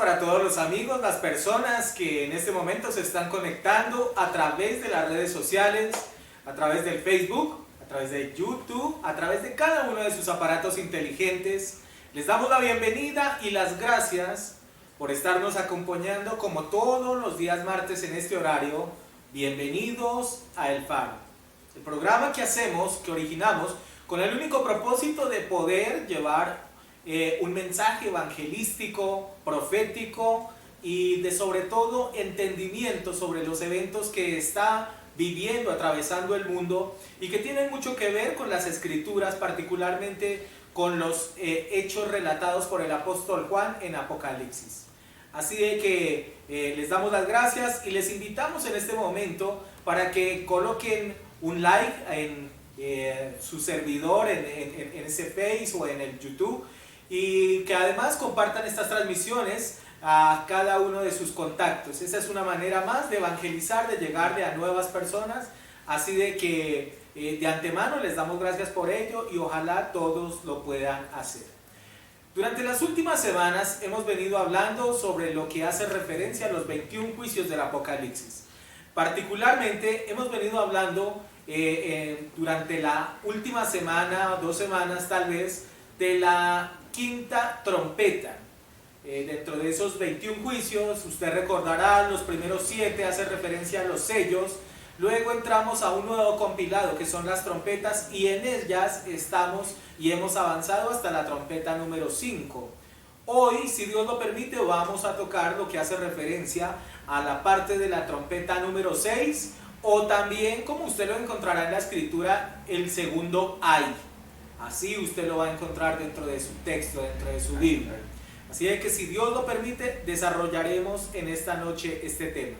para todos los amigos, las personas que en este momento se están conectando a través de las redes sociales, a través del Facebook, a través de YouTube, a través de cada uno de sus aparatos inteligentes. Les damos la bienvenida y las gracias por estarnos acompañando como todos los días martes en este horario. Bienvenidos a El Faro, el programa que hacemos, que originamos con el único propósito de poder llevar un mensaje evangelístico, profético y de sobre todo entendimiento sobre los eventos que está viviendo, atravesando el mundo y que tienen mucho que ver con las escrituras, particularmente con los hechos relatados por el apóstol Juan en Apocalipsis. Así de que les damos las gracias y les invitamos en este momento para que coloquen un like en su servidor, en ese Face o en el YouTube, y que además compartan estas transmisiones a cada uno de sus contactos. Esa es una manera más de evangelizar, de llegarle a nuevas personas, así de que de antemano les damos gracias por ello y ojalá todos lo puedan hacer. Durante las últimas semanas hemos venido hablando sobre lo que hace referencia a los 21 juicios del Apocalipsis. Particularmente hemos venido hablando durante la última semana, 2 semanas tal vez, de la quinta trompeta. Dentro de esos 21 juicios, usted recordará, los primeros 7 hacen referencia a los sellos. Luego entramos a un nuevo compilado que son las trompetas y en ellas estamos y hemos avanzado hasta la trompeta número 5. Hoy, si Dios lo permite, vamos a tocar lo que hace referencia a la parte de la trompeta número 6 o también, como usted lo encontrará en la escritura, el segundo ay. Así usted lo va a encontrar dentro de su texto, dentro de su Biblia. Así de que si Dios lo permite, desarrollaremos en esta noche este tema.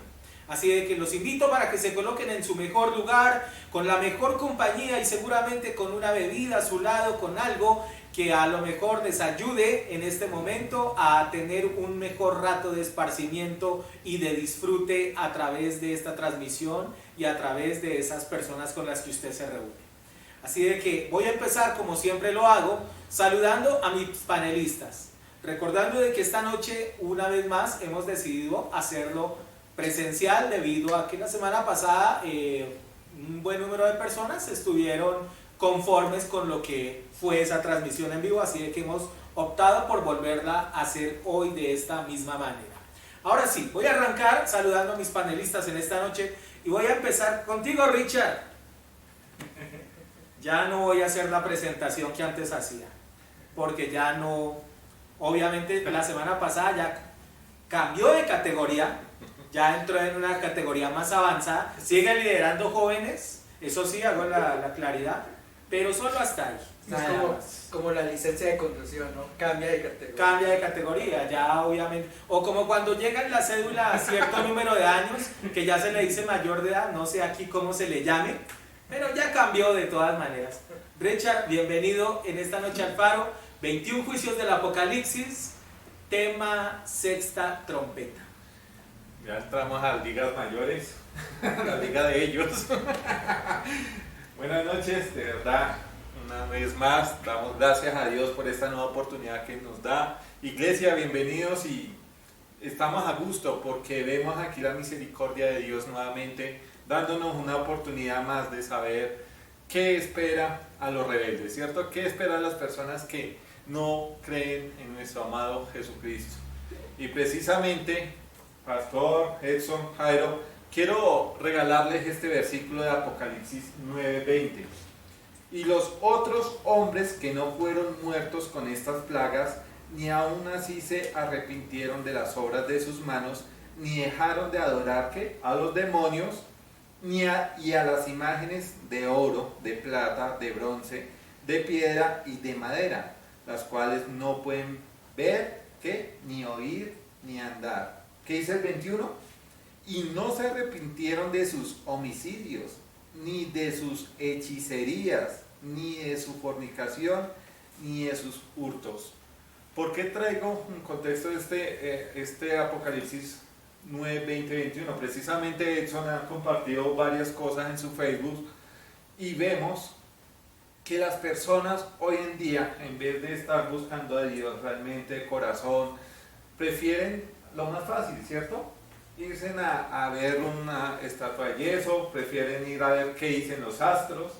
Así de que los invito para que se coloquen en su mejor lugar, con la mejor compañía y seguramente con una bebida a su lado, con algo que a lo mejor les ayude en este momento a tener un mejor rato de esparcimiento y de disfrute a través de esta transmisión y a través de esas personas con las que usted se reúne. Así de que voy a empezar, como siempre lo hago, saludando a mis panelistas, recordando de que esta noche una vez más hemos decidido hacerlo presencial debido a que la semana pasada un buen número de personas estuvieron conformes con lo que fue esa transmisión en vivo, así de que hemos optado por volverla a hacer hoy de esta misma manera. Ahora sí, voy a arrancar saludando a mis panelistas en esta noche y voy a empezar contigo, Richard. Ya no voy a hacer la presentación que antes hacía, porque ya no, obviamente la semana pasada ya cambió de categoría, ya entró en una categoría más avanzada, sigue liderando jóvenes, eso sí, hago la claridad, pero solo hasta ahí. Es como la licencia de conducción, ¿no? Cambia de categoría. Cambia de categoría, ya obviamente. O como cuando llega en la cédula a cierto número de años, que ya se le dice mayor de edad, no sé aquí cómo se le llame, pero ya cambió de todas maneras. Richard, bienvenido en esta noche al Faro. 21 juicios del Apocalipsis, tema sexta trompeta. Ya entramos a las ligas mayores, la liga de ellos. Buenas noches, de verdad, una vez más, damos gracias a Dios por esta nueva oportunidad que nos da. Iglesia, bienvenidos y estamos a gusto porque vemos aquí la misericordia de Dios nuevamente, dándonos una oportunidad más de saber qué espera a los rebeldes, ¿cierto? ¿Qué espera a las personas que no creen en nuestro amado Jesucristo? Y precisamente, Pastor Edson, Jairo, quiero regalarles este versículo de Apocalipsis 9:20. Y los otros hombres que no fueron muertos con estas plagas, ni aún así se arrepintieron de las obras de sus manos, ni dejaron de adorar ¿qué? A los demonios, y a las imágenes de oro, de plata, de bronce, de piedra y de madera, las cuales no pueden ver, ¿qué? Ni oír, ni andar. ¿Qué dice el 21? Y no se arrepintieron de sus homicidios, ni de sus hechicerías, ni de su fornicación, ni de sus hurtos. ¿Por qué traigo en contexto este Apocalipsis 9, 20, 21? Precisamente Edson ha compartido varias cosas en su Facebook y vemos que las personas hoy en día, en vez de estar buscando a Dios realmente de corazón, prefieren lo más fácil, ¿cierto? Irse a ver una estatua de yeso, prefieren ir a ver qué dicen los astros,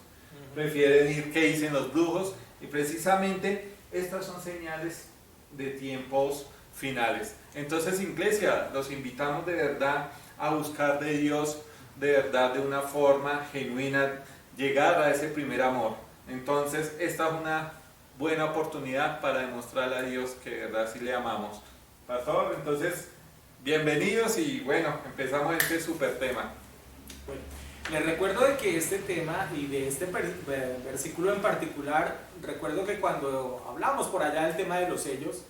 prefieren ir qué dicen los brujos, y precisamente estas son señales de tiempos finales. Entonces, iglesia, los invitamos de verdad a buscar de Dios, de verdad, de una forma genuina, llegar a ese primer amor. Entonces, esta es una buena oportunidad para demostrarle a Dios que de verdad sí le amamos. Pastor, entonces, bienvenidos y bueno, empezamos este super tema. Bueno, les recuerdo de que este tema y de este versículo en particular, recuerdo que cuando hablamos por allá del tema de los sellos,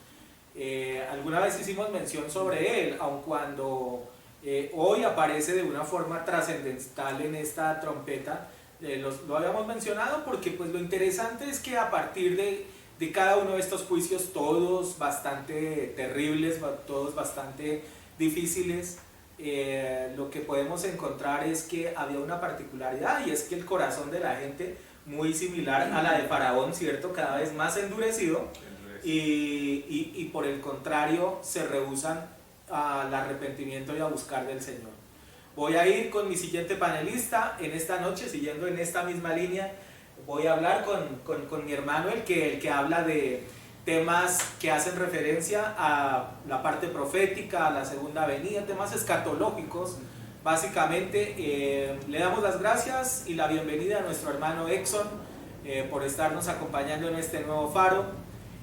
alguna vez hicimos mención sobre él, aun cuando hoy aparece de una forma trascendental en esta trompeta. Lo habíamos mencionado porque pues lo interesante es que a partir de cada uno de estos juicios, todos bastante terribles, todos bastante difíciles, lo que podemos encontrar es que había una particularidad, y es que el corazón de la gente, muy similar a la de Faraón, ¿cierto?, cada vez más endurecido, y por el contrario se rehúsan al arrepentimiento y a buscar del Señor. Voy a ir con mi siguiente panelista en esta noche, siguiendo en esta misma línea. Voy a hablar con mi hermano, el que habla de temas que hacen referencia a la parte profética, a la segunda venida, temas escatológicos. Básicamente, le damos las gracias y la bienvenida a nuestro hermano Exxon por estarnos acompañando en este nuevo faro.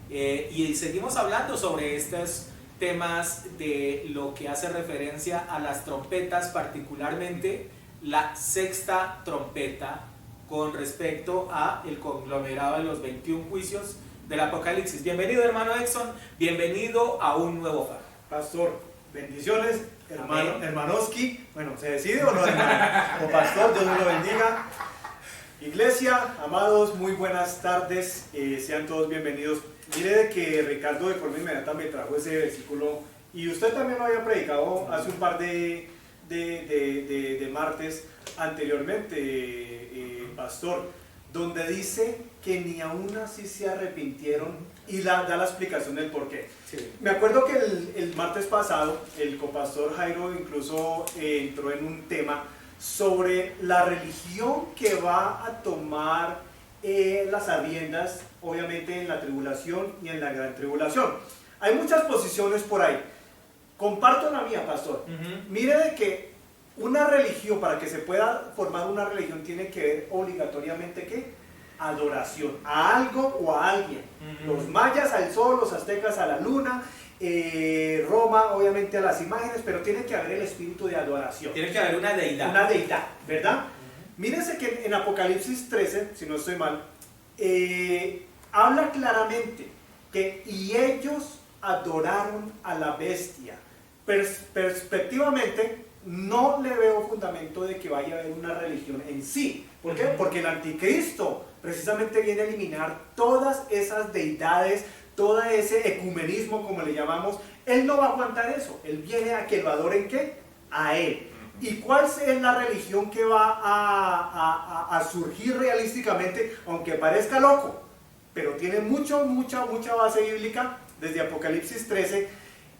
Y seguimos hablando sobre estos temas de lo que hace referencia a las trompetas, particularmente la sexta trompeta con respecto a el conglomerado de los 21 juicios del Apocalipsis. Bienvenido, hermano Exxon, bienvenido a un nuevo faro. Pastor, bendiciones, hermano, Amén. Hermanoski. Bueno, ¿se decide o no, hermano? O pastor, Dios me lo bendiga. Iglesia, amados, muy buenas tardes, sean todos bienvenidos. Mire de que Ricardo de forma inmediata me trajo ese versículo, y usted también lo había predicado hace un par de martes anteriormente, pastor, donde dice que ni aún así se arrepintieron, y da la explicación del por qué. Sí. Me acuerdo que el martes pasado el copastor Jairo incluso entró en un tema sobre la religión que va a tomar las arriendas, obviamente en la tribulación y en la gran tribulación. Hay muchas posiciones por ahí. Comparto la mía, pastor. Mire de que una religión, para que se pueda formar una religión, tiene que ver obligatoriamente ¿qué? Adoración a algo o a alguien. Los mayas al sol, los aztecas a la luna, Roma obviamente a las imágenes, pero tiene que haber el espíritu de adoración. Tiene que haber una deidad. Una deidad, ¿verdad? Mírense que en Apocalipsis 13, si no estoy mal, habla claramente que y ellos adoraron a la bestia. Perspectivamente, no le veo fundamento de que vaya a haber una religión en sí. ¿Por qué? Porque el anticristo precisamente viene a eliminar todas esas deidades, todo ese ecumenismo, como le llamamos. Él no va a aguantar eso. Él viene a que lo adoren ¿qué? A él. ¿Y cuál es la religión que va a surgir realísticamente, aunque parezca loco, pero tiene mucha base bíblica desde Apocalipsis 13?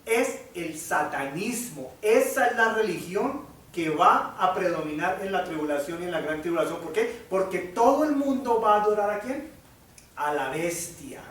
Es el satanismo. Esa es la religión que va a predominar en la tribulación y en la gran tribulación. ¿Por qué? Porque todo el mundo va a adorar ¿a quién? A la bestia.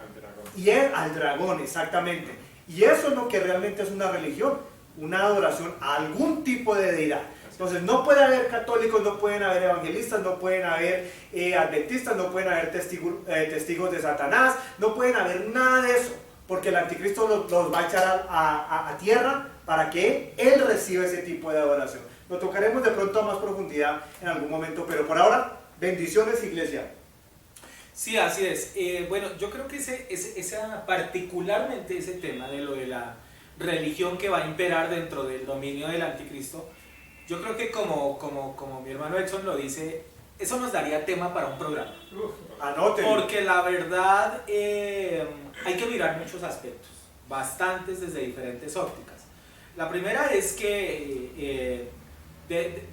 Y al dragón, exactamente. Y eso es lo que realmente es una religión, una adoración a algún tipo de deidad. Entonces no puede haber católicos, no pueden haber evangelistas, no pueden haber adventistas, no pueden haber testigos de Satanás, no pueden haber nada de eso, porque el anticristo los va a echar a tierra para que él reciba ese tipo de adoración. Lo tocaremos de pronto a más profundidad en algún momento, pero por ahora, bendiciones, iglesia. Sí, así es. Bueno, yo creo que particularmente ese tema de lo de la religión que va a imperar dentro del dominio del anticristo, yo creo que como mi hermano Exxon lo dice, eso nos daría tema para un programa. Anótenlo. Porque la verdad hay que mirar muchos aspectos, bastantes desde diferentes ópticas. La primera es que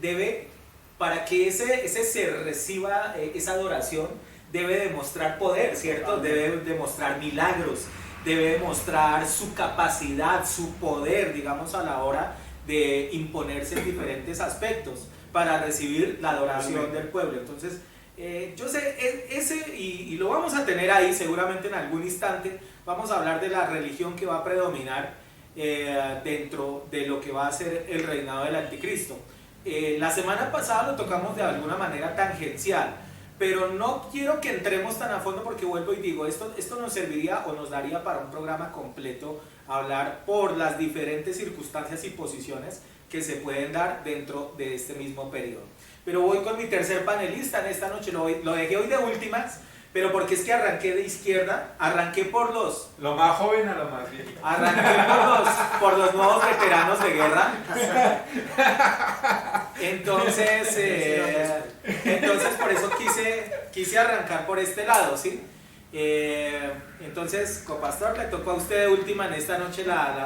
debe, para que ese ser reciba esa adoración, debe demostrar poder, ¿cierto? Debe demostrar milagros, debe demostrar su capacidad, su poder, digamos, a la hora de imponerse en diferentes aspectos para recibir la adoración del pueblo. Entonces, yo sé, ese, y lo vamos a tener ahí seguramente en algún instante, vamos a hablar de la religión que va a predominar dentro de lo que va a ser el reinado del anticristo. La semana pasada lo tocamos de alguna manera tangencial, pero no quiero que entremos tan a fondo porque vuelvo y digo, esto nos serviría o nos daría para un programa completo hablar por las diferentes circunstancias y posiciones que se pueden dar dentro de este mismo periodo. Pero voy con mi tercer panelista en esta noche, lo dejé hoy de últimas, pero porque es que arranqué de izquierda, arranqué por los... Lo más joven a lo más viejo. Arranqué por los nuevos veteranos de guerra. Entonces por eso quise arrancar por este lado, ¿sí? Entonces, copastor, le tocó a usted de última en esta noche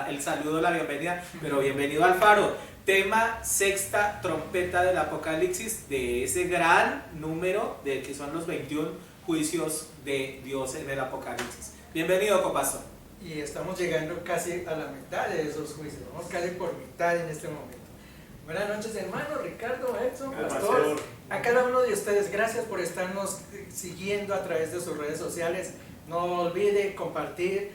el saludo, la bienvenida, pero bienvenido al Faro. Tema sexta trompeta del Apocalipsis, de ese gran número de que son los 21 juicios de Dios en el Apocalipsis. Bienvenido, copastor. Y estamos llegando casi a la mitad de esos juicios, vamos casi por mitad en este momento. Buenas noches, hermano Ricardo, Edson, pastor, a cada uno de ustedes, gracias por estarnos siguiendo a través de sus redes sociales. No olvide compartir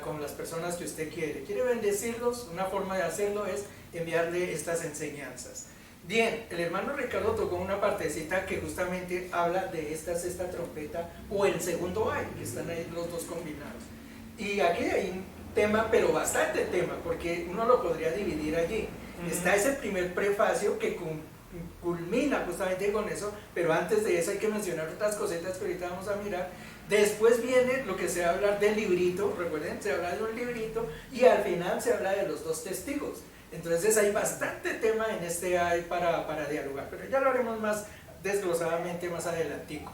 con las personas que usted quiere bendecirlos. Una forma de hacerlo es enviarle estas enseñanzas. Bien, el hermano Ricardo tocó una partecita que justamente habla de esta sexta trompeta o el segundo ay, que están ahí los dos combinados. Y aquí hay un tema, pero bastante tema, porque uno lo podría dividir allí. Está ese primer prefacio que culmina justamente con eso, pero antes de eso hay que mencionar otras cositas que ahorita vamos a mirar. Después viene lo que se va a hablar del librito, recuerden, se habla de un librito, y al final se habla de los dos testigos. Entonces hay bastante tema en este ay para dialogar, pero ya lo haremos más desglosadamente más adelantico.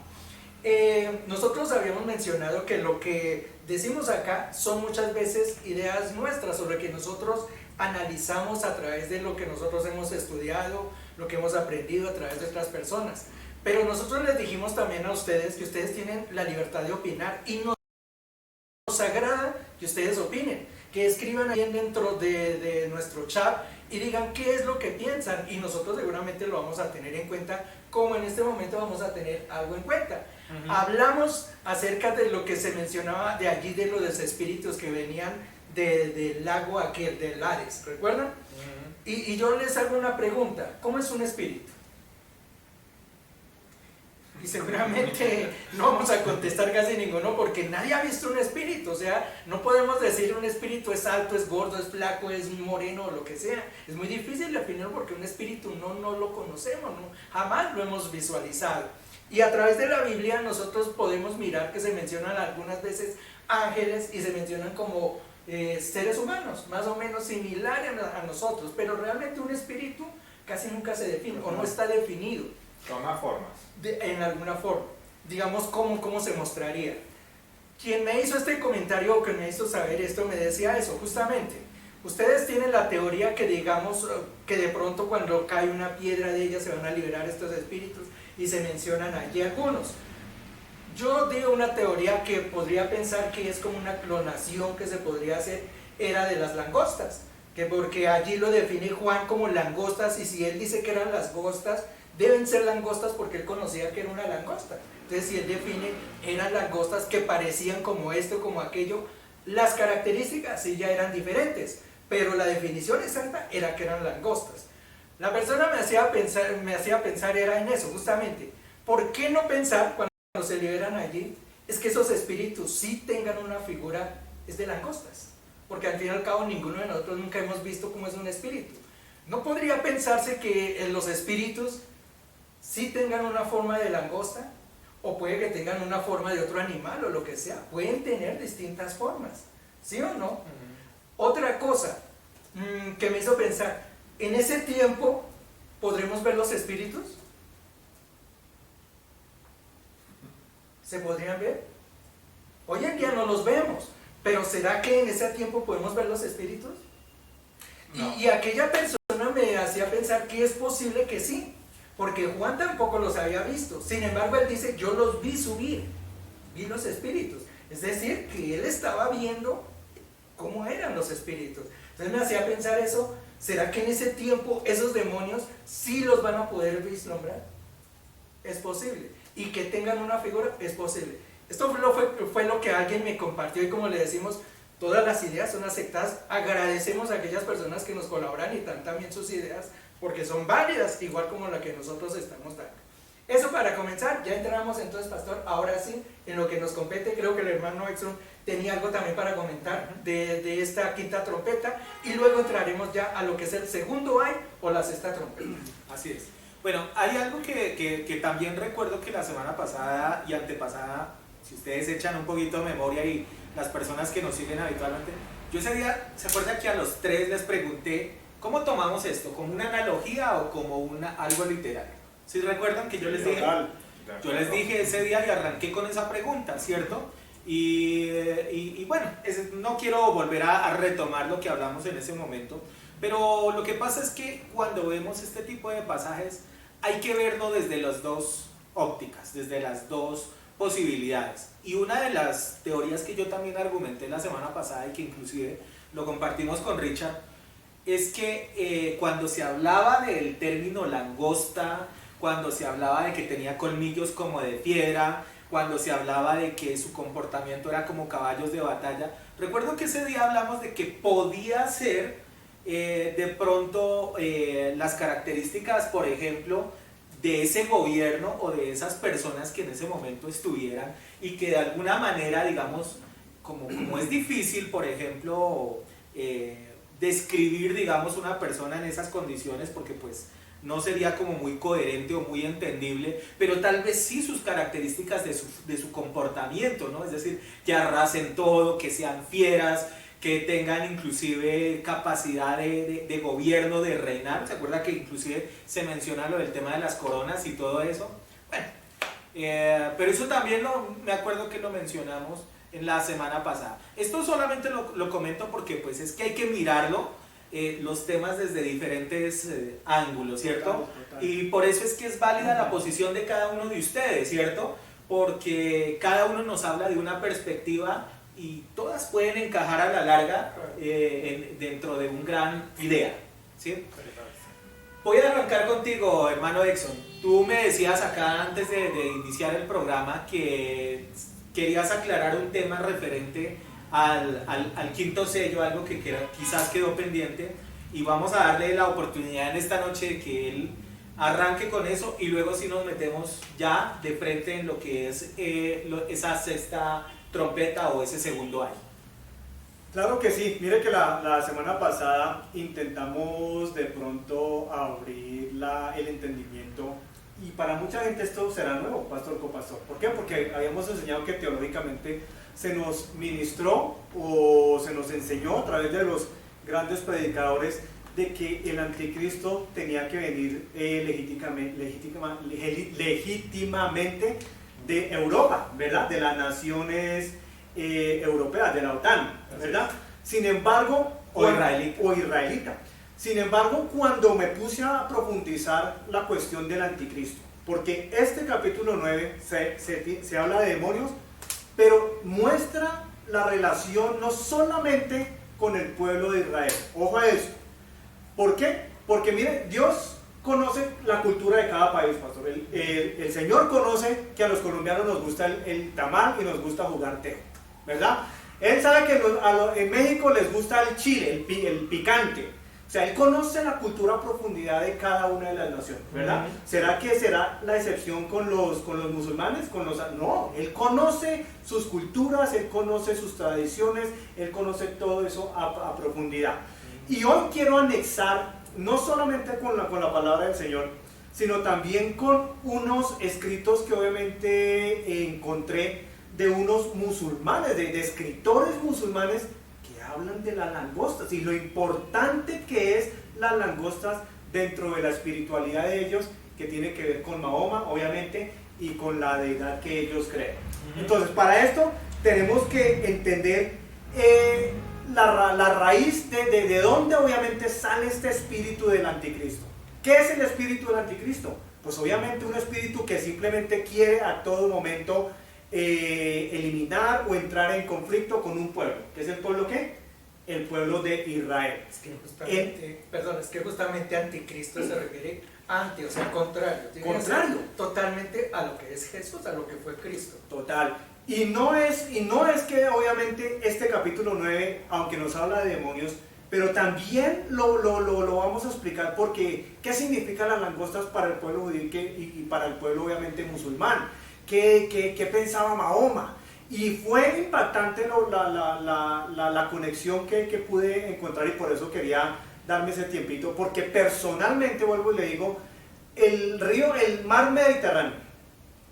Nosotros habíamos mencionado que lo que decimos acá son muchas veces ideas nuestras sobre que nosotros analizamos a través de lo que nosotros hemos estudiado, lo que hemos aprendido a través de otras personas. Pero nosotros les dijimos también a ustedes que ustedes tienen la libertad de opinar y nos agrada que ustedes opinen, que escriban ahí dentro de nuestro chat y digan qué es lo que piensan, y nosotros seguramente lo vamos a tener en cuenta, como en este momento vamos a tener algo en cuenta. Hablamos acerca de lo que se mencionaba de allí, de los espíritus que venían del lago aquel, del Hades, ¿recuerdan? Y yo les hago una pregunta, ¿cómo es un espíritu? Y seguramente no vamos a contestar casi ninguno porque nadie ha visto un espíritu. O sea, no podemos decir un espíritu es alto, es gordo, es flaco, es moreno o lo que sea. Es muy difícil definirlo porque un espíritu no lo conocemos, jamás lo hemos visualizado. Y a través de la Biblia nosotros podemos mirar que se mencionan algunas veces ángeles y se mencionan como seres humanos, más o menos similares a nosotros, pero realmente un espíritu casi nunca se define o no está definido. Toma formas. En alguna forma, digamos cómo se mostraría. Quien me hizo este comentario o que me hizo saber esto me decía eso, justamente. Ustedes tienen la teoría que digamos que de pronto cuando cae una piedra de ella se van a liberar estos espíritus y se mencionan allí algunos. Yo digo una teoría que podría pensar que es como una clonación que se podría hacer, era de las langostas, que porque allí lo define Juan como langostas, y si él dice que eran langostas, deben ser langostas porque él conocía que era una langosta. Entonces si él define, eran langostas que parecían como esto, como aquello, las características sí ya eran diferentes, pero la definición exacta era que eran langostas. La persona me hacía pensar era en eso, justamente. ¿Por qué no pensar cuando se liberan allí? Es que esos espíritus sí tengan una figura, es de langostas, porque al fin y al cabo ninguno de nosotros nunca hemos visto cómo es un espíritu. ¿No podría pensarse que los espíritus sí tengan una forma de langosta? O puede que tengan una forma de otro animal o lo que sea. Pueden tener distintas formas, ¿sí o no? Otra cosa que me hizo pensar, ¿en ese tiempo podremos ver los espíritus? ¿Se podrían ver? Hoy en día no los vemos, pero ¿será que en ese tiempo podemos ver los espíritus? No. Y aquella persona me hacía pensar que es posible que sí, porque Juan tampoco los había visto. Sin embargo, él dice, yo los vi subir, vi los espíritus. Es decir, que él estaba viendo cómo eran los espíritus. Entonces me hacía pensar eso, ¿será que en ese tiempo esos demonios sí los van a poder vislumbrar? Es posible. Y que tengan una figura, es posible. Esto fue lo que alguien me compartió, y como le decimos, todas las ideas son aceptadas. Agradecemos a aquellas personas que nos colaboran y dan también sus ideas, porque son válidas, igual como la que nosotros estamos dando. Eso para comenzar. Ya entramos entonces, pastor, ahora sí, en lo que nos compete. Creo que el hermano Exxon tenía algo también para comentar de esta quinta trompeta, y luego entraremos ya a lo que es el segundo ay o la sexta trompeta. Así es. Bueno, hay algo que también recuerdo que la semana pasada y antepasada, si ustedes echan un poquito de memoria y las personas que nos siguen habitualmente, yo ese día, ¿se acuerdan que a los tres les pregunté cómo tomamos esto? ¿Como una analogía o como algo literario? ¿Sí recuerdan que yo les dije ese día y arranqué con esa pregunta, ¿cierto? Y bueno, no quiero volver a retomar lo que hablamos en ese momento, pero lo que pasa es que cuando vemos este tipo de pasajes hay que verlo desde las dos ópticas, desde las dos posibilidades. Y una de las teorías que yo también argumenté la semana pasada y que inclusive lo compartimos con Richard, es que cuando se hablaba del término langosta, cuando se hablaba de que tenía colmillos como de piedra, cuando se hablaba de que su comportamiento era como caballos de batalla, recuerdo que ese día hablamos de que podía ser de pronto las características, por ejemplo, de ese gobierno o de esas personas que en ese momento estuvieran, y que de alguna manera, digamos, como es difícil, por ejemplo, describir, digamos, una persona en esas condiciones, porque pues no sería como muy coherente o muy entendible, pero tal vez sí sus características de su comportamiento, ¿no? Es decir, que arrasen todo, que sean fieras, que tengan inclusive capacidad de gobierno, de reinar. ¿Se acuerda que inclusive se menciona lo del tema de las coronas y todo eso? Bueno, pero eso también me acuerdo que lo mencionamos en la semana pasada. Esto solamente lo comento porque pues es que hay que mirarlo, los temas desde diferentes ángulos, ¿cierto? Total. Y por eso es que es válida la posición de cada uno de ustedes, ¿cierto? Porque cada uno nos habla de una perspectiva y todas pueden encajar a la larga dentro de un gran idea, ¿sí? Voy a arrancar contigo, hermano Exxon. Tú me decías acá antes de iniciar el programa que querías aclarar un tema referente al quinto sello, algo que quizás quedó pendiente, y vamos a darle la oportunidad en esta noche de que él arranque con eso, y luego si nos metemos ya de frente en lo que es esa sexta trompeta o ese segundo año. Claro que sí. Mire que la semana pasada intentamos de pronto abrir el entendimiento, y para mucha gente esto será nuevo, pastor, copastor. ¿Por qué? Porque habíamos enseñado que teológicamente se nos ministró o se nos enseñó a través de los grandes predicadores de que el anticristo tenía que venir legítimamente de Europa, ¿verdad? De las naciones europeas, de la OTAN, ¿verdad? Sin embargo, o israelita. Sin embargo, cuando me puse a profundizar la cuestión del anticristo, porque este capítulo 9 se habla de demonios, pero muestra la relación no solamente con el pueblo de Israel. Ojo a eso. ¿Por qué? Porque mire, Dios conoce la cultura de cada país, pastor. El Señor conoce que a los colombianos nos gusta el tamal y nos gusta jugar tejo, ¿verdad? Él sabe que en México les gusta el chile, el picante. O sea, Él conoce la cultura a profundidad de cada una de las naciones, ¿verdad? ¿Será que será la excepción con los musulmanes? No, Él conoce sus culturas, Él conoce sus tradiciones, Él conoce todo eso a profundidad. Y hoy quiero anexar, no solamente con la palabra del Señor, sino también con unos escritos que obviamente encontré de unos musulmanes, de escritores musulmanes, hablan de las langostas y lo importante que es las langostas dentro de la espiritualidad de ellos, que tiene que ver con Mahoma, obviamente, y con la deidad que ellos creen. Entonces, para esto tenemos que entender la raíz de dónde obviamente sale este espíritu del anticristo. ¿Qué es el espíritu del anticristo? Pues obviamente un espíritu que simplemente quiere a todo momento eliminar o entrar en conflicto con un pueblo. ¿Qué es el pueblo qué? El pueblo de Israel. Es que justamente anticristo se refiere ante, o sea, contrario. Contrario. Totalmente a lo que es Jesús, a lo que fue Cristo. Total. Y no es que obviamente este capítulo 9, aunque nos habla de demonios, pero también lo vamos a explicar porque qué significan las langostas para el pueblo judío y para el pueblo obviamente musulmán. ¿Qué pensaba Mahoma? Y fue impactante la conexión que pude encontrar y por eso quería darme ese tiempito, porque personalmente, vuelvo y le digo, el mar Mediterráneo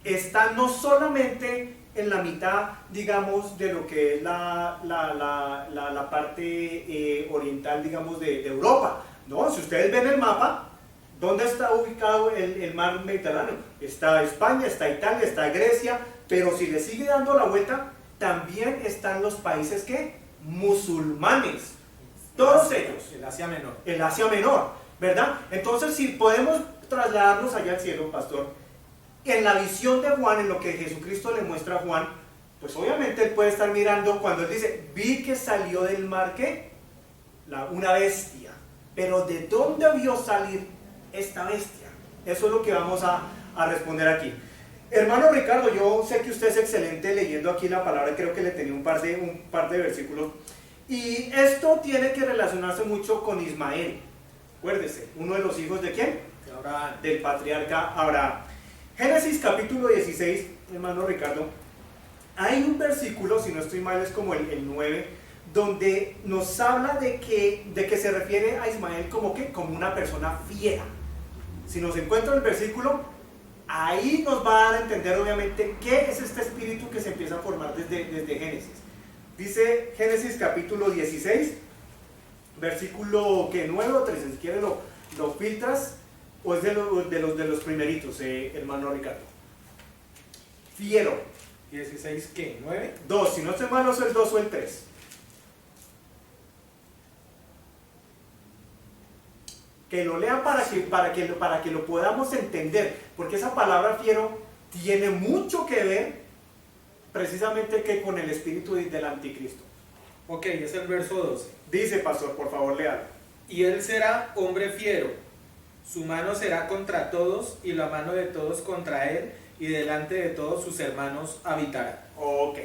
está no solamente en la mitad, digamos, de lo que es la parte oriental, digamos, de Europa, ¿no? Si ustedes ven el mapa, ¿dónde está ubicado el mar Mediterráneo? Está España, está Italia, está Grecia, pero si le sigue dando la vuelta, también están los países que musulmanes, todos ellos. El Asia Menor. El Asia Menor, ¿verdad? Entonces, si podemos trasladarnos allá al cielo, pastor, en la visión de Juan, en lo que Jesucristo le muestra a Juan, pues obviamente él puede estar mirando cuando él dice, vi que salió del mar, ¿qué? Una bestia. Pero ¿de dónde vio salir esta bestia? Eso es lo que vamos a responder aquí. Hermano Ricardo, yo sé que usted es excelente leyendo aquí la palabra, creo que le tenía un par de versículos. Y esto tiene que relacionarse mucho con Ismael. Acuérdese, uno de los hijos de ¿quién? Abraham. Del patriarca Abraham. Génesis capítulo 16, hermano Ricardo, hay un versículo, si no estoy mal es como el 9, donde nos habla de que se refiere a Ismael como una persona fiera. Si nos encuentra el versículo, ahí nos va a dar a entender obviamente qué es este espíritu que se empieza a formar desde Génesis. Dice Génesis capítulo 16, versículo 9 o 13, si quieres lo filtras, o es de los primeritos, hermano Ricardo. Fiero. 16, ¿qué? ¿9? 2, si no estoy mal, es el 2 o el 3. Que lo lean para que lo podamos entender, porque esa palabra fiero tiene mucho que ver precisamente que con el espíritu del anticristo. Ok, es el verso 12. Dice, pastor, por favor, léalo. Y él será hombre fiero, su mano será contra todos y la mano de todos contra él, y delante de todos sus hermanos habitará. Ok,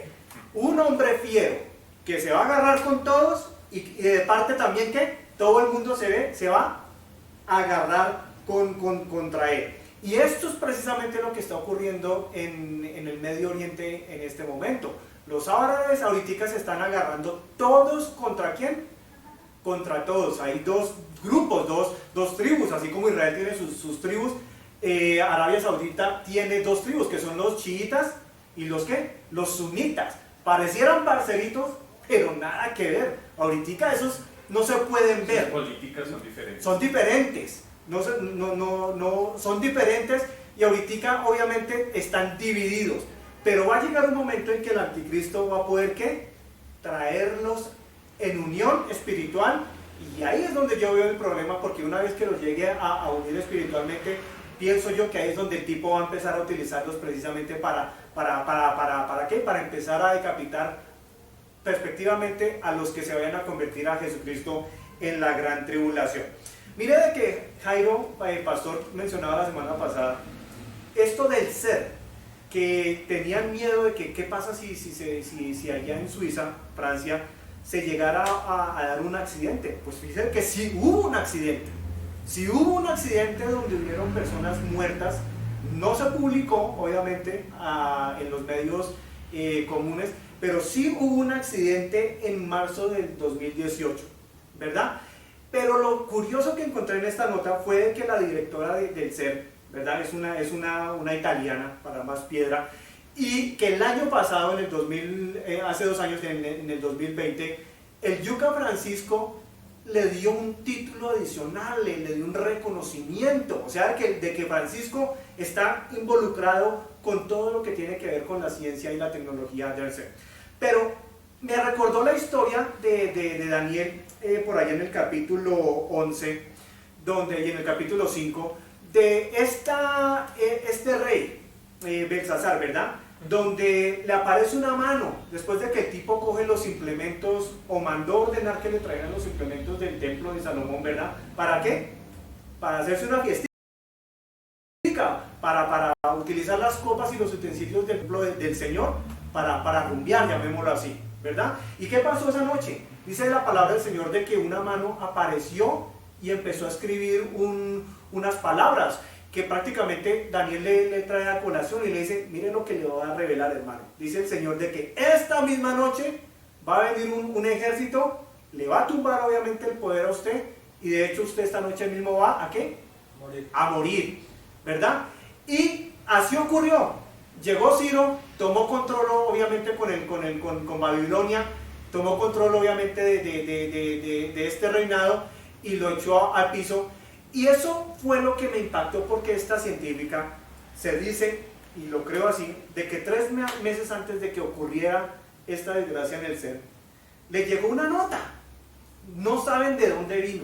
un hombre fiero que se va a agarrar con todos y de parte también que todo el mundo se va a agarrar contra él. Y esto es precisamente lo que está ocurriendo en el Medio Oriente en este momento. Los árabes ahorita se están agarrando todos contra ¿quién? Contra todos. Hay dos grupos, dos tribus, así como Israel tiene sus tribus. Arabia Saudita tiene dos tribus, que son los chiitas y los ¿qué? Los sunitas. Parecieran parceritos, pero nada que ver. Ahorita esos no se pueden ver. Las políticas son diferentes. Son diferentes. Son diferentes y ahorita obviamente están divididos. Pero va a llegar un momento en que el anticristo va a poder ¿qué? Traerlos en unión espiritual, y ahí es donde yo veo el problema, porque una vez que los llegue a unir espiritualmente, pienso yo que ahí es donde el tipo va a empezar a utilizarlos precisamente ¿para qué? Para empezar a decapitar respectivamente a los que se vayan a convertir a Jesucristo en la gran tribulación. Mire de que Jairo, pastor, mencionaba la semana pasada, esto del ser, que tenían miedo de que qué pasa si allá en Suiza, Francia, se llegara a dar un accidente. Pues fíjense que sí hubo un accidente. Sí hubo un accidente donde hubieron personas muertas. No se publicó, obviamente, en los medios comunes, pero sí hubo un accidente en marzo del 2018, ¿verdad? Pero lo curioso que encontré en esta nota fue que la directora del CER, ¿verdad? Es una italiana, para más piedra, y que el año pasado, hace 2 años, en el 2020, el Yuca Francisco le dio un título adicional, le dio un reconocimiento, o sea, de que Francisco está involucrado con todo lo que tiene que ver con la ciencia y la tecnología del CER. Pero me recordó la historia de Daniel, por allá en el capítulo 11, y en el capítulo 5, de este rey, Belsasar, ¿verdad? donde le aparece una mano, después de que el tipo coge los implementos, o mandó ordenar que le traigan los implementos del templo de Salomón, ¿verdad? ¿Para qué? Para hacerse una fiesta, para utilizar las copas y los utensilios del templo del Señor, para rumbear, llamémoslo así, ¿verdad? ¿Y qué pasó esa noche? Dice la palabra del Señor de que una mano apareció y empezó a escribir unas palabras que prácticamente Daniel le trae a colación y le dice, miren lo que le voy a revelar, hermano. Dice el Señor de que esta misma noche va a venir un ejército, le va a tumbar obviamente el poder a usted, y de hecho usted esta noche mismo va, ¿a qué? A morir, ¿verdad? Y así ocurrió. Llegó Ciro, tomó control obviamente con Babilonia, tomó control obviamente de este reinado y lo echó al piso. Y eso fue lo que me impactó, porque esta científica se dice, y lo creo así, de que 3 meses antes de que ocurriera esta desgracia en el ser, le llegó una nota. No saben de dónde vino.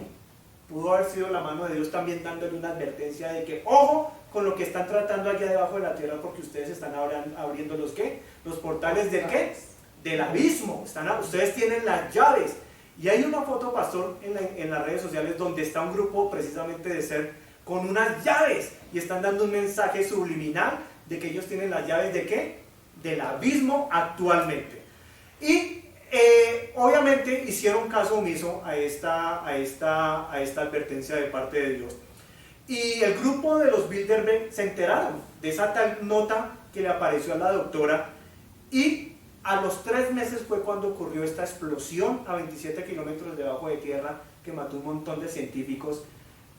Pudo haber sido la mano de Dios también dándole una advertencia de que, ojo con lo que están tratando allá debajo de la tierra, porque ustedes están abriendo los ¿qué? Los portales del ¿qué? Del abismo. Ustedes tienen las llaves. Y hay una foto, pastor, en las redes sociales donde está un grupo precisamente de ser con unas llaves y están dando un mensaje subliminal de que ellos tienen las llaves de ¿qué? Del abismo actualmente. Y obviamente hicieron caso omiso a esta advertencia de parte de Dios. Y el grupo de los Bilderberg se enteraron de esa tal nota que le apareció a la doctora, y a los 3 meses fue cuando ocurrió esta explosión a 27 kilómetros debajo de tierra que mató un montón de científicos.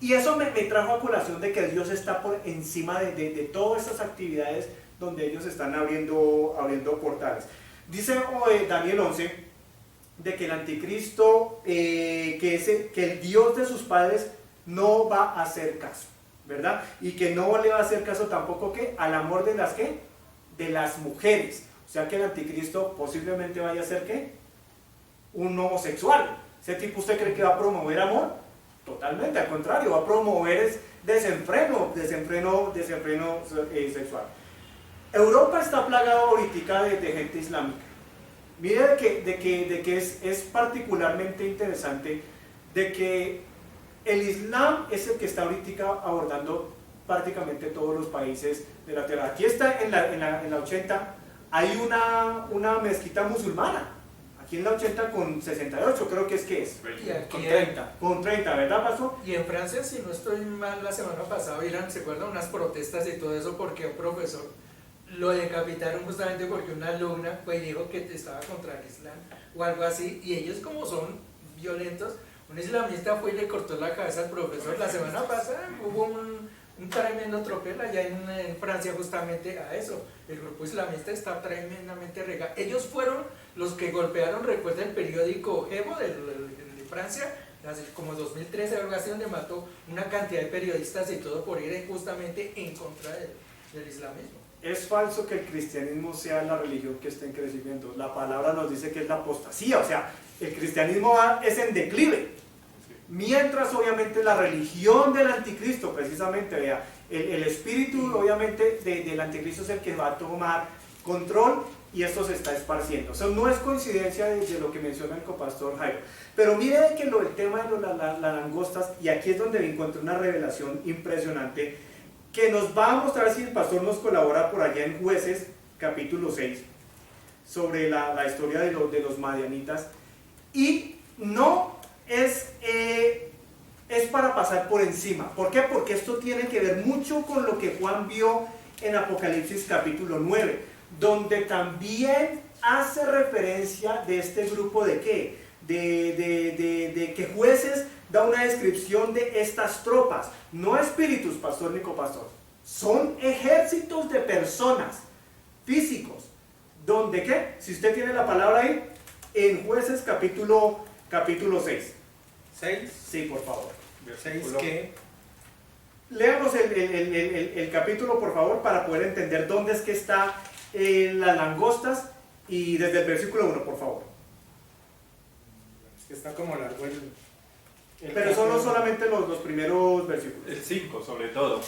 Y eso me trajo a colación de que Dios está por encima de todas esas actividades donde ellos están abriendo portales. Dice Daniel 11 de que el anticristo, que el Dios de sus padres no va a hacer caso, ¿verdad? Y que no le va a hacer caso tampoco ¿qué? Al amor de las ¿qué? De las mujeres. O sea que el anticristo posiblemente vaya a ser ¿qué? Un homosexual. ¿Ese tipo usted cree que va a promover amor? Totalmente, al contrario, va a promover desenfreno sexual. Europa está plagada ahorita de gente islámica. Mire de que es particularmente interesante de que el Islam es el que está ahorita abordando prácticamente todos los países de la tierra. Aquí está en la 80, hay una mezquita musulmana. Aquí en la 80 con 68 creo que es. Y aquí Con 30. Con 30, ¿verdad, pastor? Y en Francia, si no estoy mal, la semana pasada, ¿se acuerdan? Unas protestas y todo eso porque un profesor lo decapitaron justamente porque una alumna pues dijo que estaba contra el Islam o algo así, y ellos, como son violentos, un islamista fue y le cortó la cabeza al profesor. La semana pasada hubo un tremendo tropel allá en Francia justamente a eso. El grupo islamista está tremendamente regado. Ellos fueron los que golpearon, recuerda el periódico Evo de Francia, como 2013 o algo así, donde mató una cantidad de periodistas y todo por ir justamente en contra del islamismo. Es falso que el cristianismo sea la religión que está en crecimiento. La palabra nos dice que es la apostasía, o sea, el cristianismo es en declive. Mientras obviamente la religión del anticristo, precisamente, vea, el espíritu obviamente del anticristo es el que va a tomar control, y esto se está esparciendo. O sea, no es coincidencia de lo que menciona el copastor Jairo. Pero mire que el tema de las langostas, y aquí es donde me encuentro una revelación impresionante, que nos va a mostrar, si el pastor nos colabora por allá en Jueces, capítulo 6, sobre la historia de los madianitas. Y no es para pasar por encima. ¿Por qué? Porque esto tiene que ver mucho con lo que Juan vio en Apocalipsis capítulo 9, donde también hace referencia de este grupo de ¿qué? De que Jueces da una descripción de estas tropas, no espíritus, pastor Nico Pastor, son ejércitos de personas físicos, donde ¿qué? Si usted tiene la palabra ahí, en Jueces capítulo 6. ¿6? Sí, por favor. 6 ¿qué? Leamos el capítulo, por favor, para poder entender dónde es que está las langostas, y desde el versículo 1, por favor. Es que está como largo Pero son solamente los primeros versículos. El 5 sobre todo,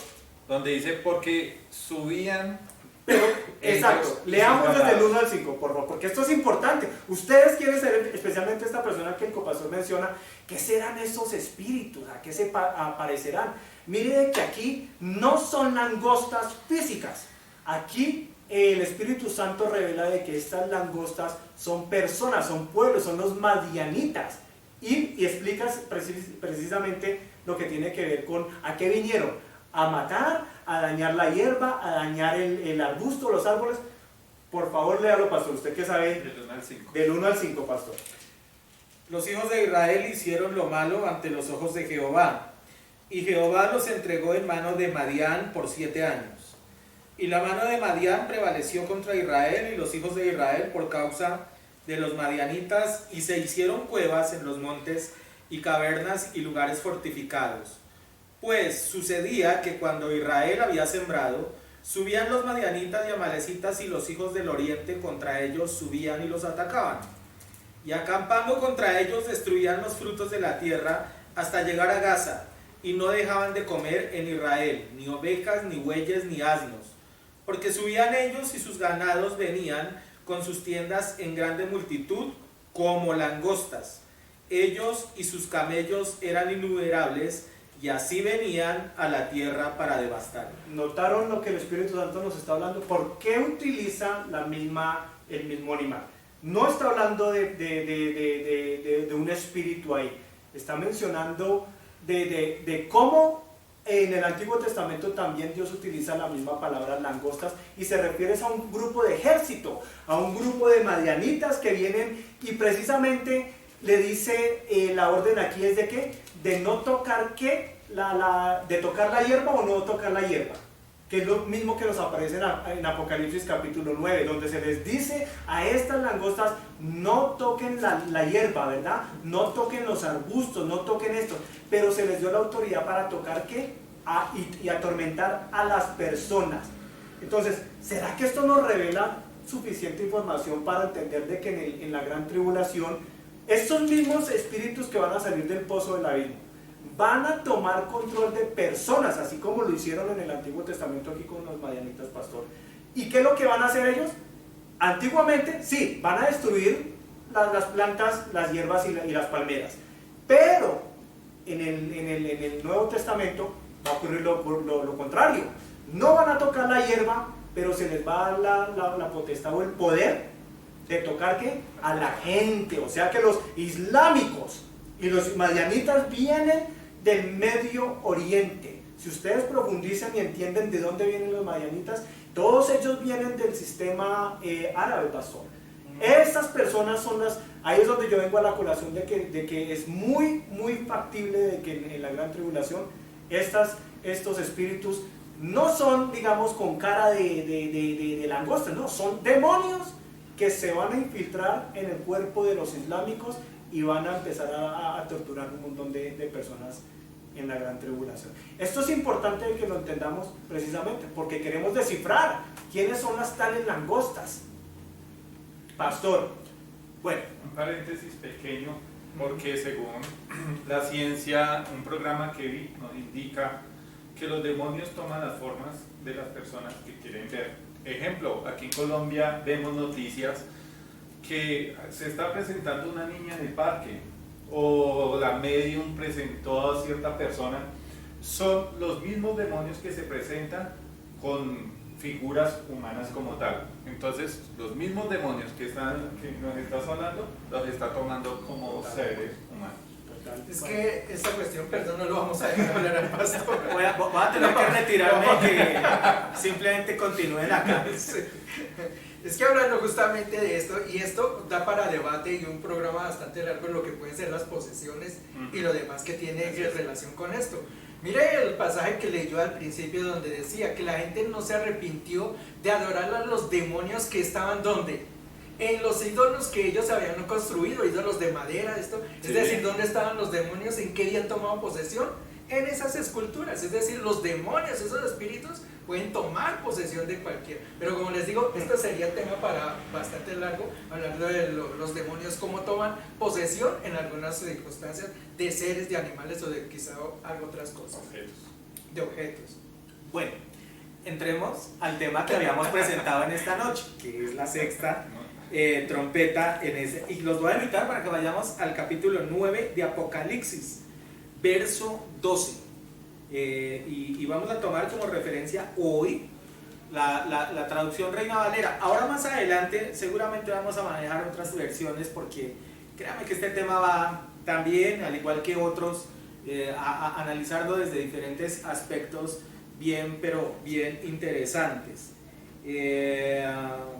donde dice, porque subían Pero, exacto, leamos desde el 1 al 5, por favor, porque esto es importante. Ustedes quieren ser, especialmente esta persona que el copastor menciona, ¿qué serán esos espíritus? ¿A qué se aparecerán? Miren que aquí no son langostas físicas. Aquí el Espíritu Santo revela de que estas langostas son personas, son pueblos, son los madianitas. Y explicas precisamente lo que tiene que ver con a qué vinieron. A matar, a dañar la hierba, a dañar el arbusto, los árboles. Por favor, léalo, pastor. ¿Usted qué sabe? Del 1 al 5. Del 1 al 5, pastor. Los hijos de Israel hicieron lo malo ante los ojos de Jehová, y Jehová los entregó en mano de Madián por 7 años. Y la mano de Madián prevaleció contra Israel y los hijos de Israel por causa de los madianitas, y se hicieron cuevas en los montes y cavernas y lugares fortificados. Pues sucedía que cuando Israel había sembrado, subían los madianitas y amalecitas, y los hijos del oriente contra ellos subían y los atacaban. Y acampando contra ellos destruían los frutos de la tierra hasta llegar a Gaza, y no dejaban de comer en Israel, ni ovejas, ni bueyes, ni asnos, porque subían ellos y sus ganados venían con sus tiendas en grande multitud como langostas. Ellos y sus camellos eran innumerables, y así venían a la tierra para devastar. ¿Notaron lo que el Espíritu Santo nos está hablando? ¿Por qué utiliza el mismo animal? No está hablando de un espíritu ahí. Está mencionando de cómo en el Antiguo Testamento también Dios utiliza la misma palabra langostas, y se refiere a un grupo de ejército, a un grupo de madianitas que vienen, y precisamente le dice la orden aquí es de qué, de no tocar de tocar la hierba o no tocar la hierba, que es lo mismo que nos aparece en Apocalipsis capítulo 9, donde se les dice a estas langostas, no toquen la hierba, ¿verdad? No toquen los arbustos, no toquen esto, pero se les dio la autoridad para tocar ¿qué? Y atormentar a las personas. Entonces, ¿será que esto nos revela suficiente información para entender de que en la gran tribulación, estos mismos espíritus que van a salir del pozo del abismo, van a tomar control de personas, así como lo hicieron en el Antiguo Testamento aquí con los madianitas, pastor? ¿Y qué es lo que van a hacer ellos? Antiguamente, sí, van a destruir las plantas, las hierbas y las palmeras, pero en el Nuevo Testamento va a ocurrir lo contrario. No van a tocar la hierba, pero se les va a dar la potestad o el poder de tocar ¿qué? A la gente. O sea que los islámicos y los madianitas vienen del Medio Oriente. Si ustedes profundizan y entienden de dónde vienen los madianitas, todos ellos vienen del sistema árabe, pastor. Estas personas son ahí es donde yo vengo a la colación de que es muy factible de que en la gran tribulación estos espíritus no son, digamos, con cara de langosta, no, son demonios que se van a infiltrar en el cuerpo de los islámicos y van a empezar a torturar un montón de personas en la gran tribulación. Esto es importante que lo entendamos precisamente porque queremos descifrar quiénes son las tales langostas. Pastor, bueno. Un paréntesis pequeño, porque según la ciencia, un programa que vi nos indica que los demonios toman las formas de las personas que quieren ver. Ejemplo, aquí en Colombia vemos noticias que se está presentando una niña en el parque, o la medium presentó a cierta persona. Son los mismos demonios que se presentan con figuras humanas como tal. Entonces, los mismos demonios que nos estás hablando, los está tomando como seres humanos. Es que esta cuestión, perdón, no lo vamos a dejar hablar al pastor. Voy a tener que retirarme y que simplemente continúen acá. Es que hablando justamente de esto, y esto da para debate y un programa bastante largo en lo que pueden ser las posesiones y lo demás que tiene relación con esto. Mire el pasaje que leyó al principio donde decía que la gente no se arrepintió de adorar a los demonios que estaban ¿dónde? En los ídolos que ellos habían construido, ídolos de madera, esto. Sí. Es decir, ¿dónde estaban los demonios? ¿En qué habían tomado posesión? En esas esculturas. Es decir, los demonios, esos espíritus, pueden tomar posesión de cualquiera. Pero como les digo, esto sería tema para bastante largo, hablando de los demonios, cómo toman posesión en algunas circunstancias de seres, de animales o de quizá algo otras cosas. Objetos. De objetos. Bueno, entremos al tema que habíamos presentado en esta noche, que es la sexta trompeta en ese. Y los voy a invitar para que vayamos al capítulo 9 de Apocalipsis, verso 12. Y vamos a tomar como referencia hoy la traducción Reina Valera. Ahora más adelante seguramente vamos a manejar otras versiones, porque créanme que este tema va también, al igual que otros, a analizarlo desde diferentes aspectos pero bien interesantes.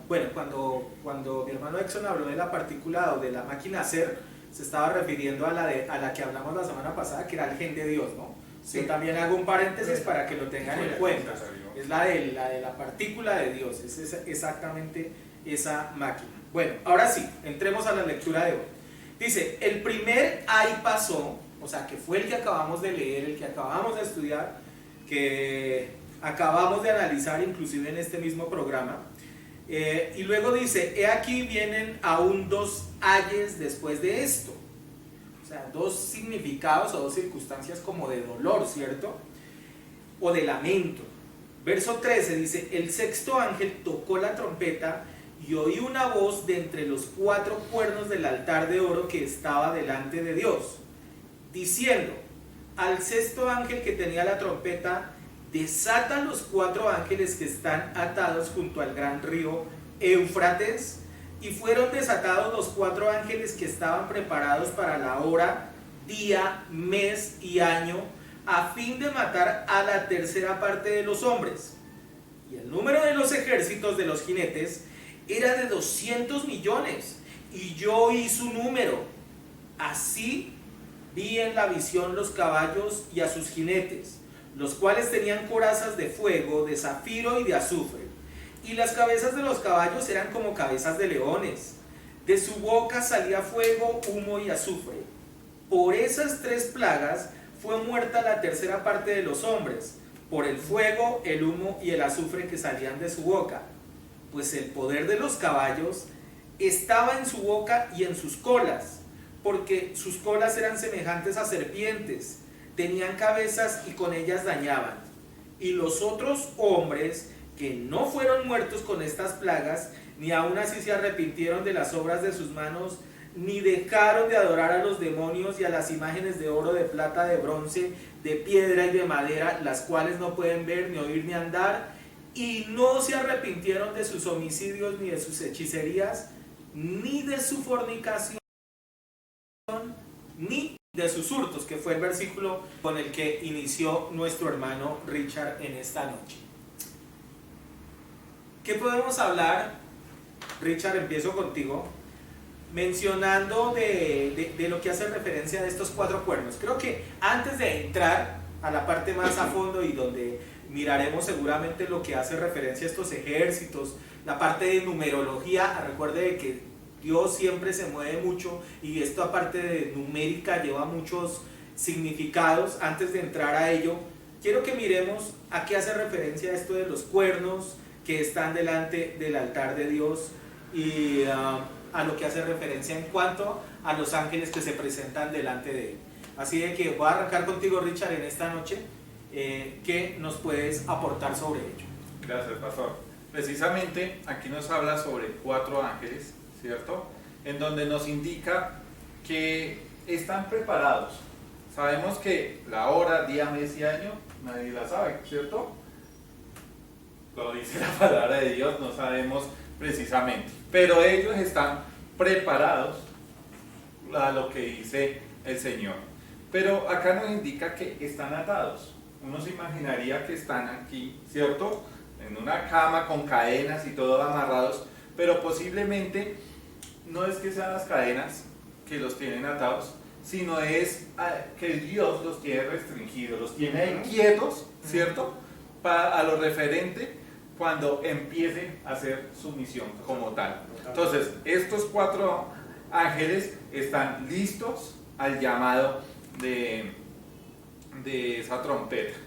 Bueno, cuando mi hermano Exxon habló de la partícula o de la máquina ser, se estaba refiriendo a la que hablamos la semana pasada, que era el gen de Dios, ¿no? Sí. Yo también hago un paréntesis para que lo tengan en cuenta. Es la de la partícula de Dios, es exactamente esa máquina. Bueno, ahora sí, entremos a la lectura de hoy. Dice, el primer ay pasó, o sea, que fue el que acabamos de leer, el que acabamos de estudiar, que acabamos de analizar inclusive en este mismo programa. Y luego dice, he aquí vienen aún dos ayes después de esto. O sea, dos significados o dos circunstancias como de dolor, ¿cierto? O de lamento. Verso 13 dice, el sexto ángel tocó la trompeta y oí una voz de entre los 4 cuernos del altar de oro que estaba delante de Dios, diciendo, al sexto ángel que tenía la trompeta, desata los 4 ángeles que están atados junto al gran río Éufrates. Y fueron desatados los 4 ángeles que estaban preparados para la hora, día, mes y año, a fin de matar a la tercera parte de los hombres. Y el número de los ejércitos de los jinetes era de 200 millones, y yo oí su número. Así vi en la visión los caballos y a sus jinetes, los cuales tenían corazas de fuego, de zafiro y de azufre. Y las cabezas de los caballos eran como cabezas de leones. De su boca salía fuego, humo y azufre. Por esas 3 plagas fue muerta la tercera parte de los hombres, por el fuego, el humo y el azufre que salían de su boca. Pues el poder de los caballos estaba en su boca y en sus colas, porque sus colas eran semejantes a serpientes, tenían cabezas y con ellas dañaban. Y los otros hombres que no fueron muertos con estas plagas, ni aún así se arrepintieron de las obras de sus manos, ni dejaron de adorar a los demonios y a las imágenes de oro, de plata, de bronce, de piedra y de madera, las cuales no pueden ver, ni oír, ni andar, y no se arrepintieron de sus homicidios, ni de sus hechicerías, ni de su fornicación, ni de sus hurtos, que fue el versículo con el que inició nuestro hermano Richard en esta noche. ¿Qué podemos hablar? Richard, empiezo contigo, mencionando de lo que hace referencia a estos 4 cuernos. Creo que antes de entrar a la parte más a fondo y donde miraremos seguramente lo que hace referencia a estos ejércitos, la parte de numerología, recuerde que Dios siempre se mueve mucho y esto aparte de numérica lleva muchos significados. Antes de entrar a ello, quiero que miremos a qué hace referencia esto de los cuernos que están delante del altar de Dios y a lo que hace referencia en cuanto a los ángeles que se presentan delante de él. Así de que voy a arrancar contigo, Richard, en esta noche. ¿Qué nos puedes aportar sobre ello? Gracias, pastor. Precisamente aquí nos habla sobre 4 ángeles, ¿cierto? En donde nos indica que están preparados. Sabemos que la hora, día, mes y año nadie la sabe, ¿cierto? Lo dice la palabra de Dios, no sabemos precisamente, pero ellos están preparados a lo que dice el Señor. Pero acá nos indica que están atados. Uno se imaginaría que están aquí, ¿cierto? En una cama con cadenas y todo amarrados, pero posiblemente no es que sean las cadenas que los tienen atados, sino es que Dios los tiene restringidos, los tiene quietos, ¿cierto? A lo referente cuando empiece a hacer su misión como tal. Entonces, estos 4 ángeles están listos al llamado de esa trompeta.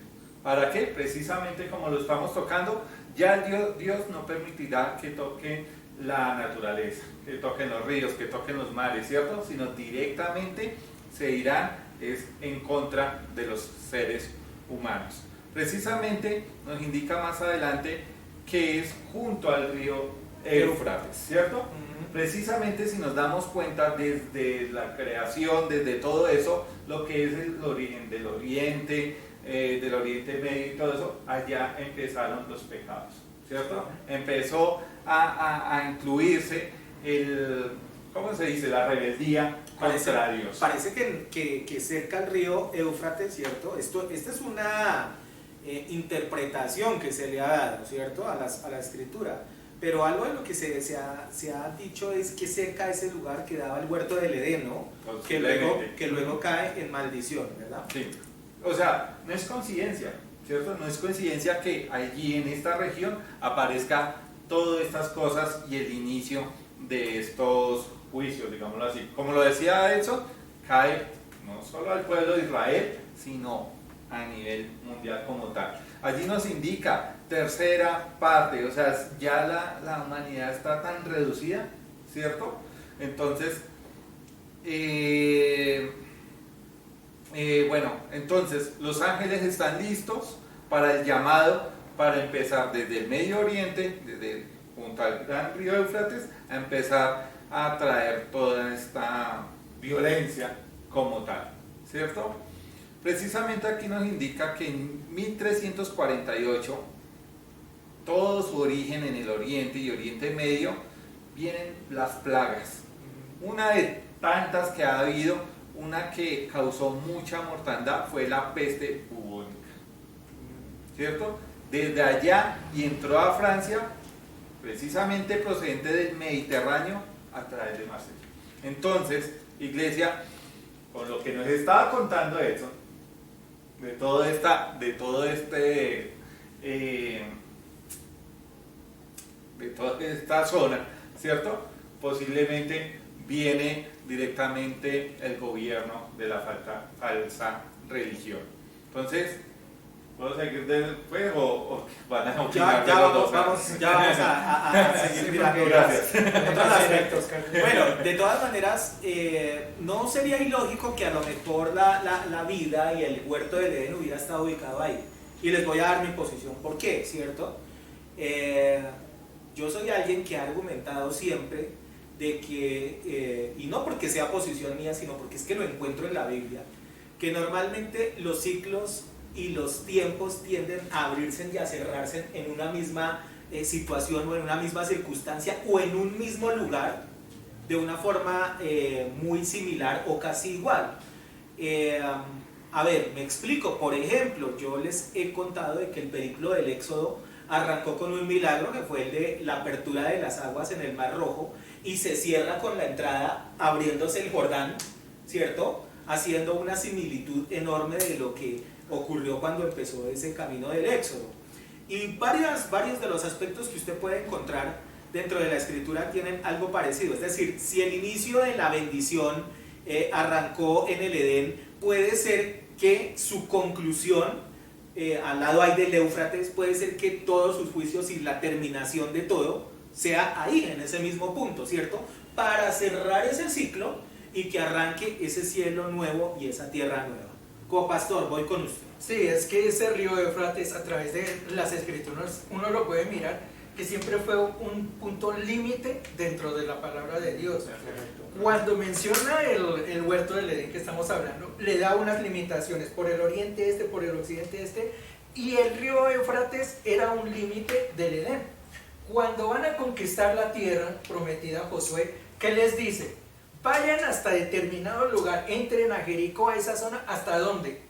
¿Para qué? Precisamente como lo estamos tocando, ya Dios no permitirá que toque la naturaleza, que toquen los ríos, que toquen los mares, ¿cierto? Sino directamente se irán en contra de los seres humanos. precisamente nos indica más adelante que es junto al río Éufrates, ¿cierto? Precisamente si nos damos cuenta desde la creación, desde todo eso, lo que es el origen del Oriente Medio y todo eso, allá empezaron los pecados, ¿cierto? Empezó a incluirse ¿cómo se dice? La rebeldía contra Dios. Parece que cerca al río Éufrates, ¿cierto? Esta es una interpretación que se le ha dado, ¿cierto? A la escritura. Pero algo de lo que se ha dicho es que cerca de ese lugar quedaba el huerto del Edén, ¿no? Que luego cae en maldición, ¿verdad? Sí. O sea, no es coincidencia, ¿cierto? No es coincidencia que allí en esta región aparezca todas estas cosas y el inicio de estos juicios, digámoslo así. Como lo decía Edson, cae no solo al pueblo de Israel, sino a nivel mundial como tal. Allí nos indica tercera parte, o sea, ya la humanidad está tan reducida, ¿cierto? Entonces, entonces los ángeles están listos para el llamado, para empezar desde el Medio Oriente, junto al gran río Éufrates, a empezar a traer toda esta violencia como tal, ¿cierto? Precisamente aquí nos indica que en 1348, todo su origen en el Oriente y Oriente Medio, vienen las plagas. Una de tantas que ha habido, una que causó mucha mortandad fue la peste bubónica, ¿cierto? Desde allá y entró a Francia, precisamente procedente del Mediterráneo, a través de Marsella. Entonces, iglesia, con lo que nos estaba contando Edson, de toda esta zona, ¿cierto? Posiblemente viene directamente el gobierno de la falsa religión. Entonces, ¿puedo seguir después o van a opinar? Ya vamos a seguir mirando. Gracias. Otros aspectos. Bueno, de todas maneras, no sería ilógico que a lo mejor la vida y el huerto del Edén hubiera estado ubicado ahí. Y les voy a dar mi posición. ¿Por qué? ¿Cierto? Yo soy alguien que ha argumentado siempre de que, y no porque sea posición mía, sino porque es que lo encuentro en la Biblia, que normalmente los ciclos y los tiempos tienden a abrirse y a cerrarse en una misma situación o en una misma circunstancia o en un mismo lugar de una forma muy similar o casi igual. A ver, me explico. Por ejemplo, yo les he contado de que el periplo del Éxodo arrancó con un milagro que fue el de la apertura de las aguas en el Mar Rojo y se cierra con la entrada abriéndose el Jordán, ¿cierto? Haciendo una similitud enorme de lo que ocurrió cuando empezó ese camino del Éxodo. Y varios de los aspectos que usted puede encontrar dentro de la escritura tienen algo parecido. Es decir, si el inicio de la bendición arrancó en el Edén, puede ser que su conclusión, al lado ahí del Éufrates, puede ser que todos sus juicios y la terminación de todo sea ahí, en ese mismo punto, ¿cierto? Para cerrar ese ciclo y que arranque ese cielo nuevo y esa tierra nueva. Como pastor, voy con usted. Sí, es que ese río Éufrates, a través de las escrituras, uno lo puede mirar, que siempre fue un punto límite dentro de la palabra de Dios. Cuando menciona el huerto del Edén que estamos hablando, le da unas limitaciones por el oriente este, por el occidente este, y el río Éufrates era un límite del Edén. Cuando van a conquistar la tierra prometida a Josué, ¿qué les dice? Vayan hasta determinado lugar, entren a Jericó, a esa zona, ¿hasta dónde?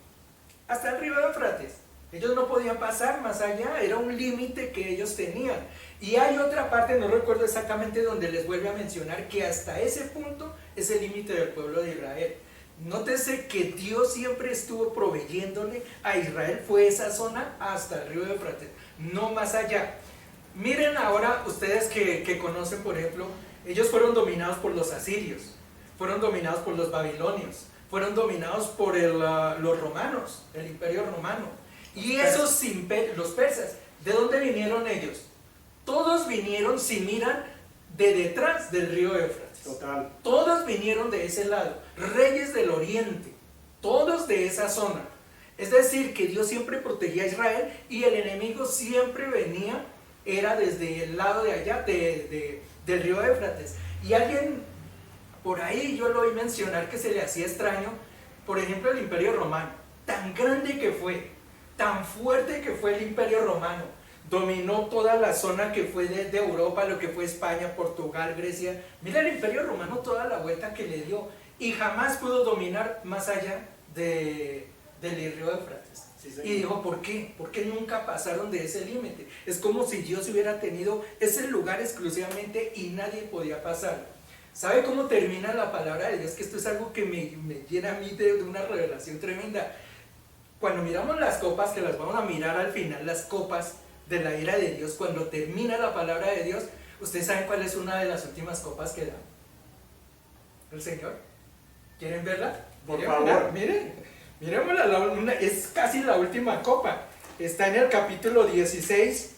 Hasta el río Éufrates. Ellos no podían pasar más allá, era un límite que ellos tenían. Y hay otra parte, no recuerdo exactamente, donde les vuelve a mencionar que hasta ese punto es el límite del pueblo de Israel. Nótese que Dios siempre estuvo proveyéndole a Israel, fue esa zona hasta el río Éufrates, no más allá. Miren ahora ustedes que conocen, por ejemplo, ellos fueron dominados por los asirios, fueron dominados por los babilonios, fueron dominados por los romanos, el imperio romano. Y esos los persas, ¿de dónde vinieron ellos? Todos vinieron, si miran, de detrás del río Éufrates. Total. Todos vinieron de ese lado, reyes del oriente, todos de esa zona. Es decir, que Dios siempre protegía a Israel y el enemigo siempre venía, era desde el lado de allá, del río Éufrates. Y alguien por ahí yo lo oí mencionar que se le hacía extraño, por ejemplo, el Imperio Romano, tan grande que fue, tan fuerte que fue el Imperio Romano, dominó toda la zona que fue de Europa, lo que fue España, Portugal, Grecia. Mira el Imperio Romano toda la vuelta que le dio y jamás pudo dominar más allá del río Éufrates. Sí, y dijo, ¿por qué? ¿Por qué nunca pasaron de ese límite? Es como si Dios hubiera tenido ese lugar exclusivamente y nadie podía pasar. ¿Sabe cómo termina la palabra de Dios? Que esto es algo que me llena a mí de una revelación tremenda. Cuando miramos las copas, que las vamos a mirar al final, las copas de la ira de Dios, cuando termina la palabra de Dios, ¿ustedes saben cuál es una de las últimas copas que da el Señor? ¿Quieren verla? Por favor. Miremosla, es casi la última copa. Está en el capítulo 16,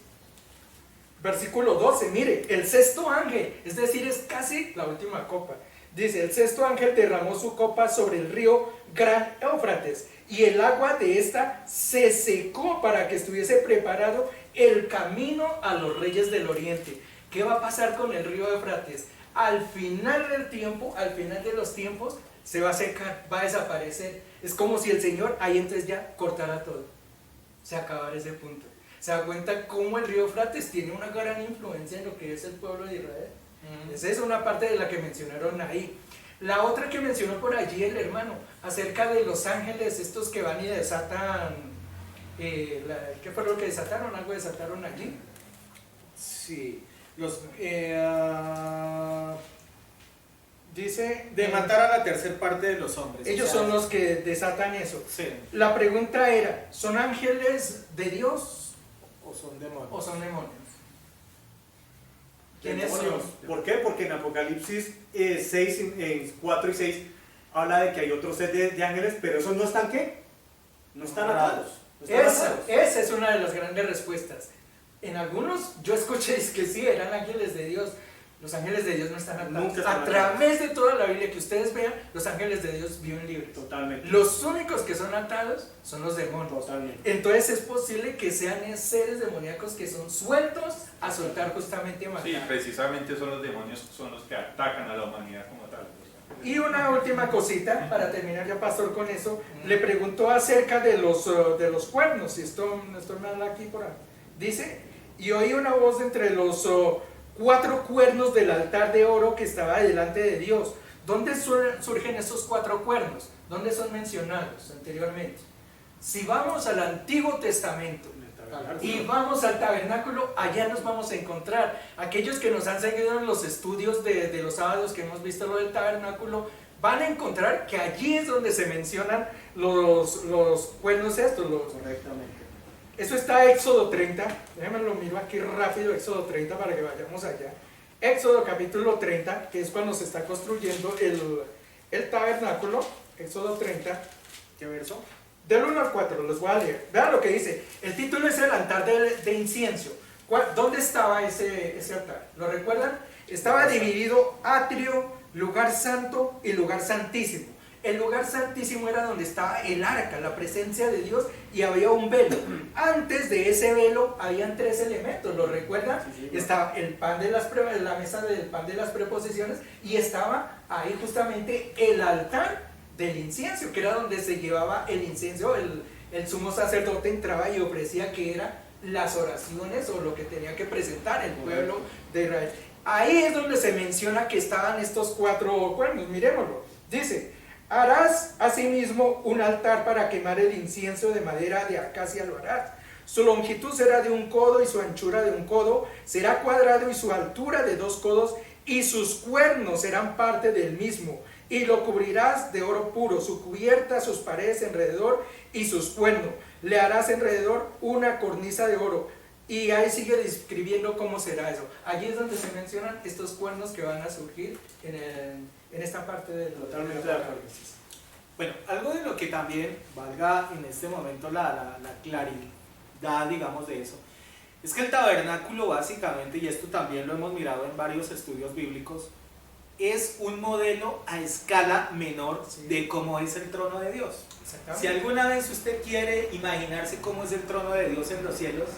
versículo 12. Mire, el sexto ángel, es decir, es casi la última copa. Dice, el sexto ángel derramó su copa sobre el río Gran Éufrates, y el agua de esta se secó para que estuviese preparado el camino a los reyes del oriente. ¿Qué va a pasar con el río Éufrates? Al final del tiempo, al final de los tiempos, se va a secar, va a desaparecer. Es como si el Señor ahí entonces ya cortara todo. Se acabara ese punto. ¿Se da cuenta cómo el río Éufrates tiene una gran influencia en lo que es el pueblo de Israel? Esa es una parte de la que mencionaron ahí. La otra que mencionó por allí el hermano, acerca de los ángeles, estos que van y desatan, ¿qué fue lo que desataron? ¿Algo desataron allí? Sí, dice de matar a la tercera parte de los hombres. Ellos son los que desatan eso. Sí. La pregunta era, ¿son ángeles de Dios o son demonios? o son demonios? ¿Quiénes son? ¿Por qué? Porque en Apocalipsis 6, 4 y 6 habla de que hay otro set de ángeles, pero esos no están ¿qué? No están atados. Esa es una de las grandes respuestas. En algunos yo escuché que sí, eran ángeles de Dios. Los ángeles de Dios no están atados. A través de toda la Biblia que ustedes vean, los ángeles de Dios viven libres. Totalmente. Los únicos que son atados son los demonios. Totalmente. Entonces es posible que sean seres demoníacos que son sueltos a soltar justamente a matar. Sí, precisamente son los demonios, son los que atacan a la humanidad como tal. Y una última cosita, para terminar ya, pastor, con eso, le preguntó acerca de los cuernos, y esto me habla aquí por ahí. Dice, y oí una voz entre los 4 cuernos del altar de oro que estaba delante de Dios. ¿Dónde surgen esos 4 cuernos? ¿Dónde son mencionados anteriormente? Si vamos al Antiguo Testamento y vamos al tabernáculo, allá nos vamos a encontrar. Aquellos que nos han seguido en los estudios de los sábados que hemos visto lo del tabernáculo, van a encontrar que allí es donde se mencionan los cuernos estos. Correctamente. Eso está Éxodo 30, déjenme lo miro aquí rápido, Éxodo 30 para que vayamos allá. Éxodo capítulo 30, que es cuando se está construyendo el tabernáculo. Éxodo 30, ¿qué verso? Del 1 al 4, los voy a leer. Vean lo que dice, el título es el altar de incienso. ¿Dónde estaba ese altar? ¿Lo recuerdan? Estaba dividido atrio, lugar santo y lugar santísimo. El lugar santísimo era donde estaba el arca, la presencia de Dios, y había un velo. Antes de ese velo habían 3 elementos, ¿lo recuerdan? Sí, sí. Estaba el pan de la mesa del pan de las preposiciones, y estaba ahí justamente el altar del incienso, que era donde se llevaba el incienso. El sumo sacerdote entraba y ofrecía que eran las oraciones o lo que tenía que presentar el pueblo de Israel. Ahí es donde se menciona que estaban estos 4 cuernos. Miremoslo. Dice, harás asimismo un altar para quemar el incienso de madera de acacia lo harás. Su longitud será de 1 codo y su anchura de 1 codo, será cuadrado y su altura de 2 codos, y sus cuernos serán parte del mismo, y lo cubrirás de oro puro, su cubierta, sus paredes alrededor y sus cuernos. Le harás alrededor una cornisa de oro. Y ahí sigue describiendo cómo será eso. Allí es donde se mencionan estos cuernos que van a surgir en esta parte del... Totalmente de acuerdo. Bueno, algo de lo que también valga en este momento la claridad, digamos, de eso, es que el tabernáculo básicamente, y esto también lo hemos mirado en varios estudios bíblicos, es un modelo a escala menor de cómo es el trono de Dios. Si alguna vez usted quiere imaginarse cómo es el trono de Dios en los cielos,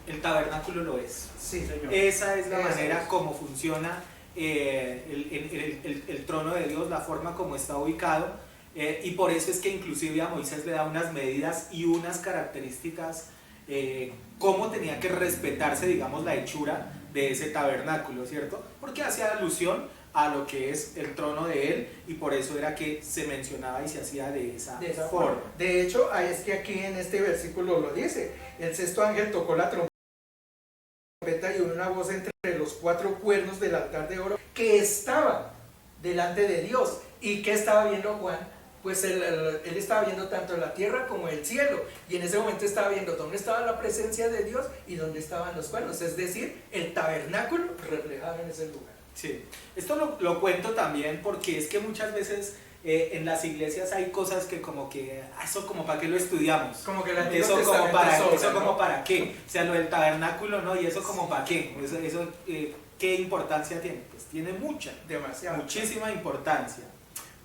el tabernáculo lo es. Sí, señor. Esa es la manera como funciona el trono de Dios, la forma como está ubicado, y por eso es que inclusive a Moisés le da unas medidas y unas características, cómo tenía que respetarse, digamos, la hechura de ese tabernáculo, ¿cierto? Porque hacía alusión a lo que es el trono de él, y por eso era que se mencionaba y se hacía de esa forma. De hecho, es que aquí en este versículo lo dice: el sexto ángel tocó la trompeta y una voz entre los 4 cuernos del altar de oro que estaba delante de Dios. ¿Y qué estaba viendo Juan? Pues él estaba viendo tanto la tierra como el cielo, y en ese momento estaba viendo dónde estaba la presencia de Dios y dónde estaban los cuernos, es decir, el tabernáculo reflejado en ese lugar. Sí, esto lo cuento también porque es que muchas veces en las iglesias hay cosas que como que, eso como para qué lo estudiamos, como que eso como para qué, o sea, lo del tabernáculo, ¿no? Y eso como para qué, eso ¿qué importancia tiene? Pues tiene muchísima importancia.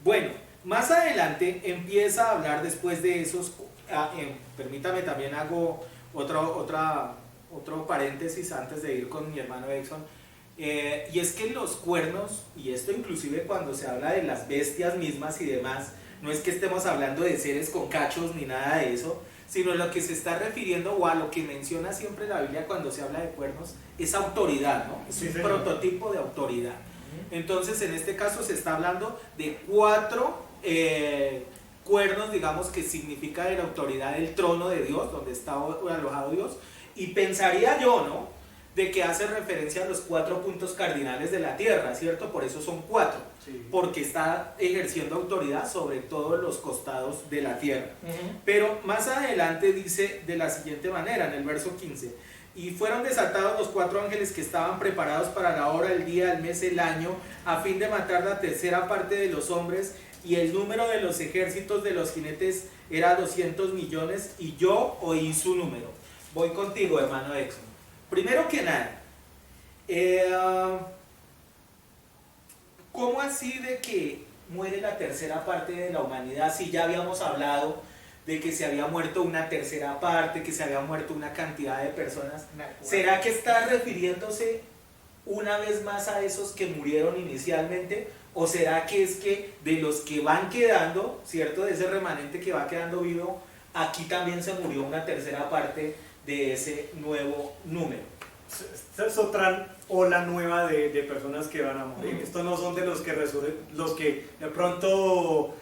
Bueno, más adelante empieza a hablar después de esos, permítame también hago otro paréntesis antes de ir con mi hermano Exxon. Y es que los cuernos, y esto inclusive cuando se habla de las bestias mismas y demás, no es que estemos hablando de seres con cachos ni nada de eso, sino lo que se está refiriendo, o a lo que menciona siempre la Biblia cuando se habla de cuernos, es autoridad, ¿no? Es un prototipo de autoridad. Entonces en este caso se está hablando de 4 cuernos, digamos, que significa de la autoridad del trono de Dios, donde está alojado Dios, y pensaría yo, ¿no?, de que hace referencia a los 4 puntos cardinales de la tierra, ¿cierto? Por eso son 4, porque está ejerciendo autoridad sobre todos los costados de la tierra. Pero más adelante dice de la siguiente manera, en el verso 15: y fueron desatados los 4 ángeles que estaban preparados para la hora, el día, el mes, el año, a fin de matar la tercera parte de los hombres, y el número de los ejércitos de los jinetes era 200 millones, y yo oí su número. Voy contigo, hermano Exxon. Primero que nada, ¿cómo así de que muere la tercera parte de la humanidad si ya habíamos hablado de que se había muerto una tercera parte, que se había muerto una cantidad de personas? ¿Será que está refiriéndose una vez más a esos que murieron inicialmente? ¿O será que es que de los que van quedando, ¿cierto?, de ese remanente que va quedando vivo, aquí también se murió una tercera parte de ese nuevo número? Esta es otra ola nueva de personas que van a morir. Estos no son de los que de pronto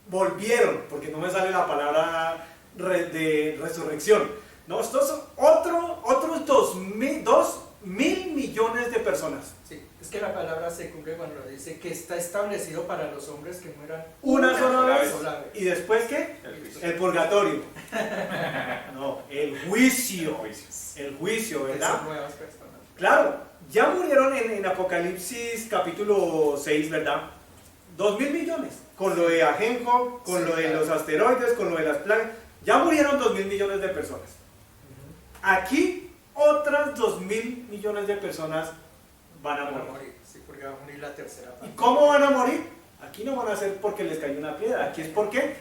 volvieron, porque no me sale la palabra de resurrección. No, estos son otros 2.000 millones de personas. Sí, es que la palabra se cumple cuando dice que está establecido para los hombres que mueran una sola vez. ¿Y después qué? El purgatorio. No, el juicio. El juicio, ¿verdad? Son nuevas personas. Claro, ya murieron en Apocalipsis capítulo 6, ¿verdad? 2.000 millones. Con lo de Ajenjo, con lo de los asteroides, con lo de las plagas. Ya murieron 2.000 millones de personas. Aquí otras 2.000 millones de personas van a morir. Sí, porque va a morir la tercera parte. ¿Y cómo van a morir? Aquí no van a ser porque les cayó una piedra. Aquí es porque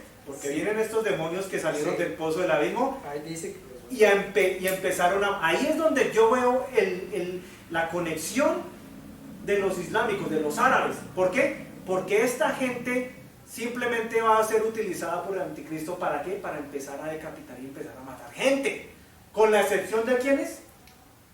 vienen estos demonios que salieron del pozo del abismo. Ahí dice que y empezaron a... Ahí es donde yo veo la conexión de los islámicos, de los árabes. ¿Por qué? Porque esta gente simplemente va a ser utilizada por el anticristo. ¿Para qué? Para empezar a decapitar y empezar a matar gente. Con la excepción de ¿quiénes?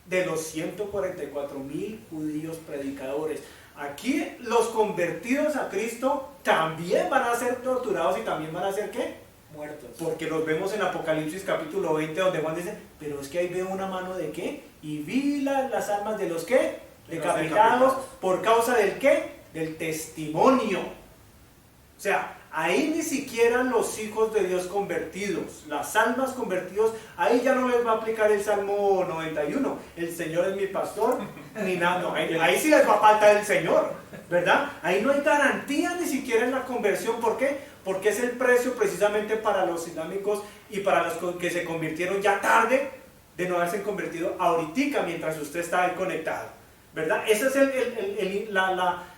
De los 144.000 judíos predicadores. Aquí los convertidos a Cristo también van a ser torturados y también van a ser ¿qué? Muertos. Porque los vemos en Apocalipsis capítulo 20, donde Juan dice, pero es que ahí veo una mano de ¿qué? Y vi las almas de los ¿qué? Decapitados por causa del ¿qué? Del testimonio. O sea, ahí ni siquiera los hijos de Dios convertidos, las almas convertidos, ahí ya no les va a aplicar el Salmo 91, el Señor es mi pastor, ni nada, no, ahí sí les va a faltar el Señor, ¿verdad? Ahí no hay garantía ni siquiera en la conversión. ¿Por qué? Porque es el precio precisamente para los islámicos y para los que se convirtieron ya tarde, de no haberse convertido ahorita mientras usted está ahí conectado, ¿verdad? Esa es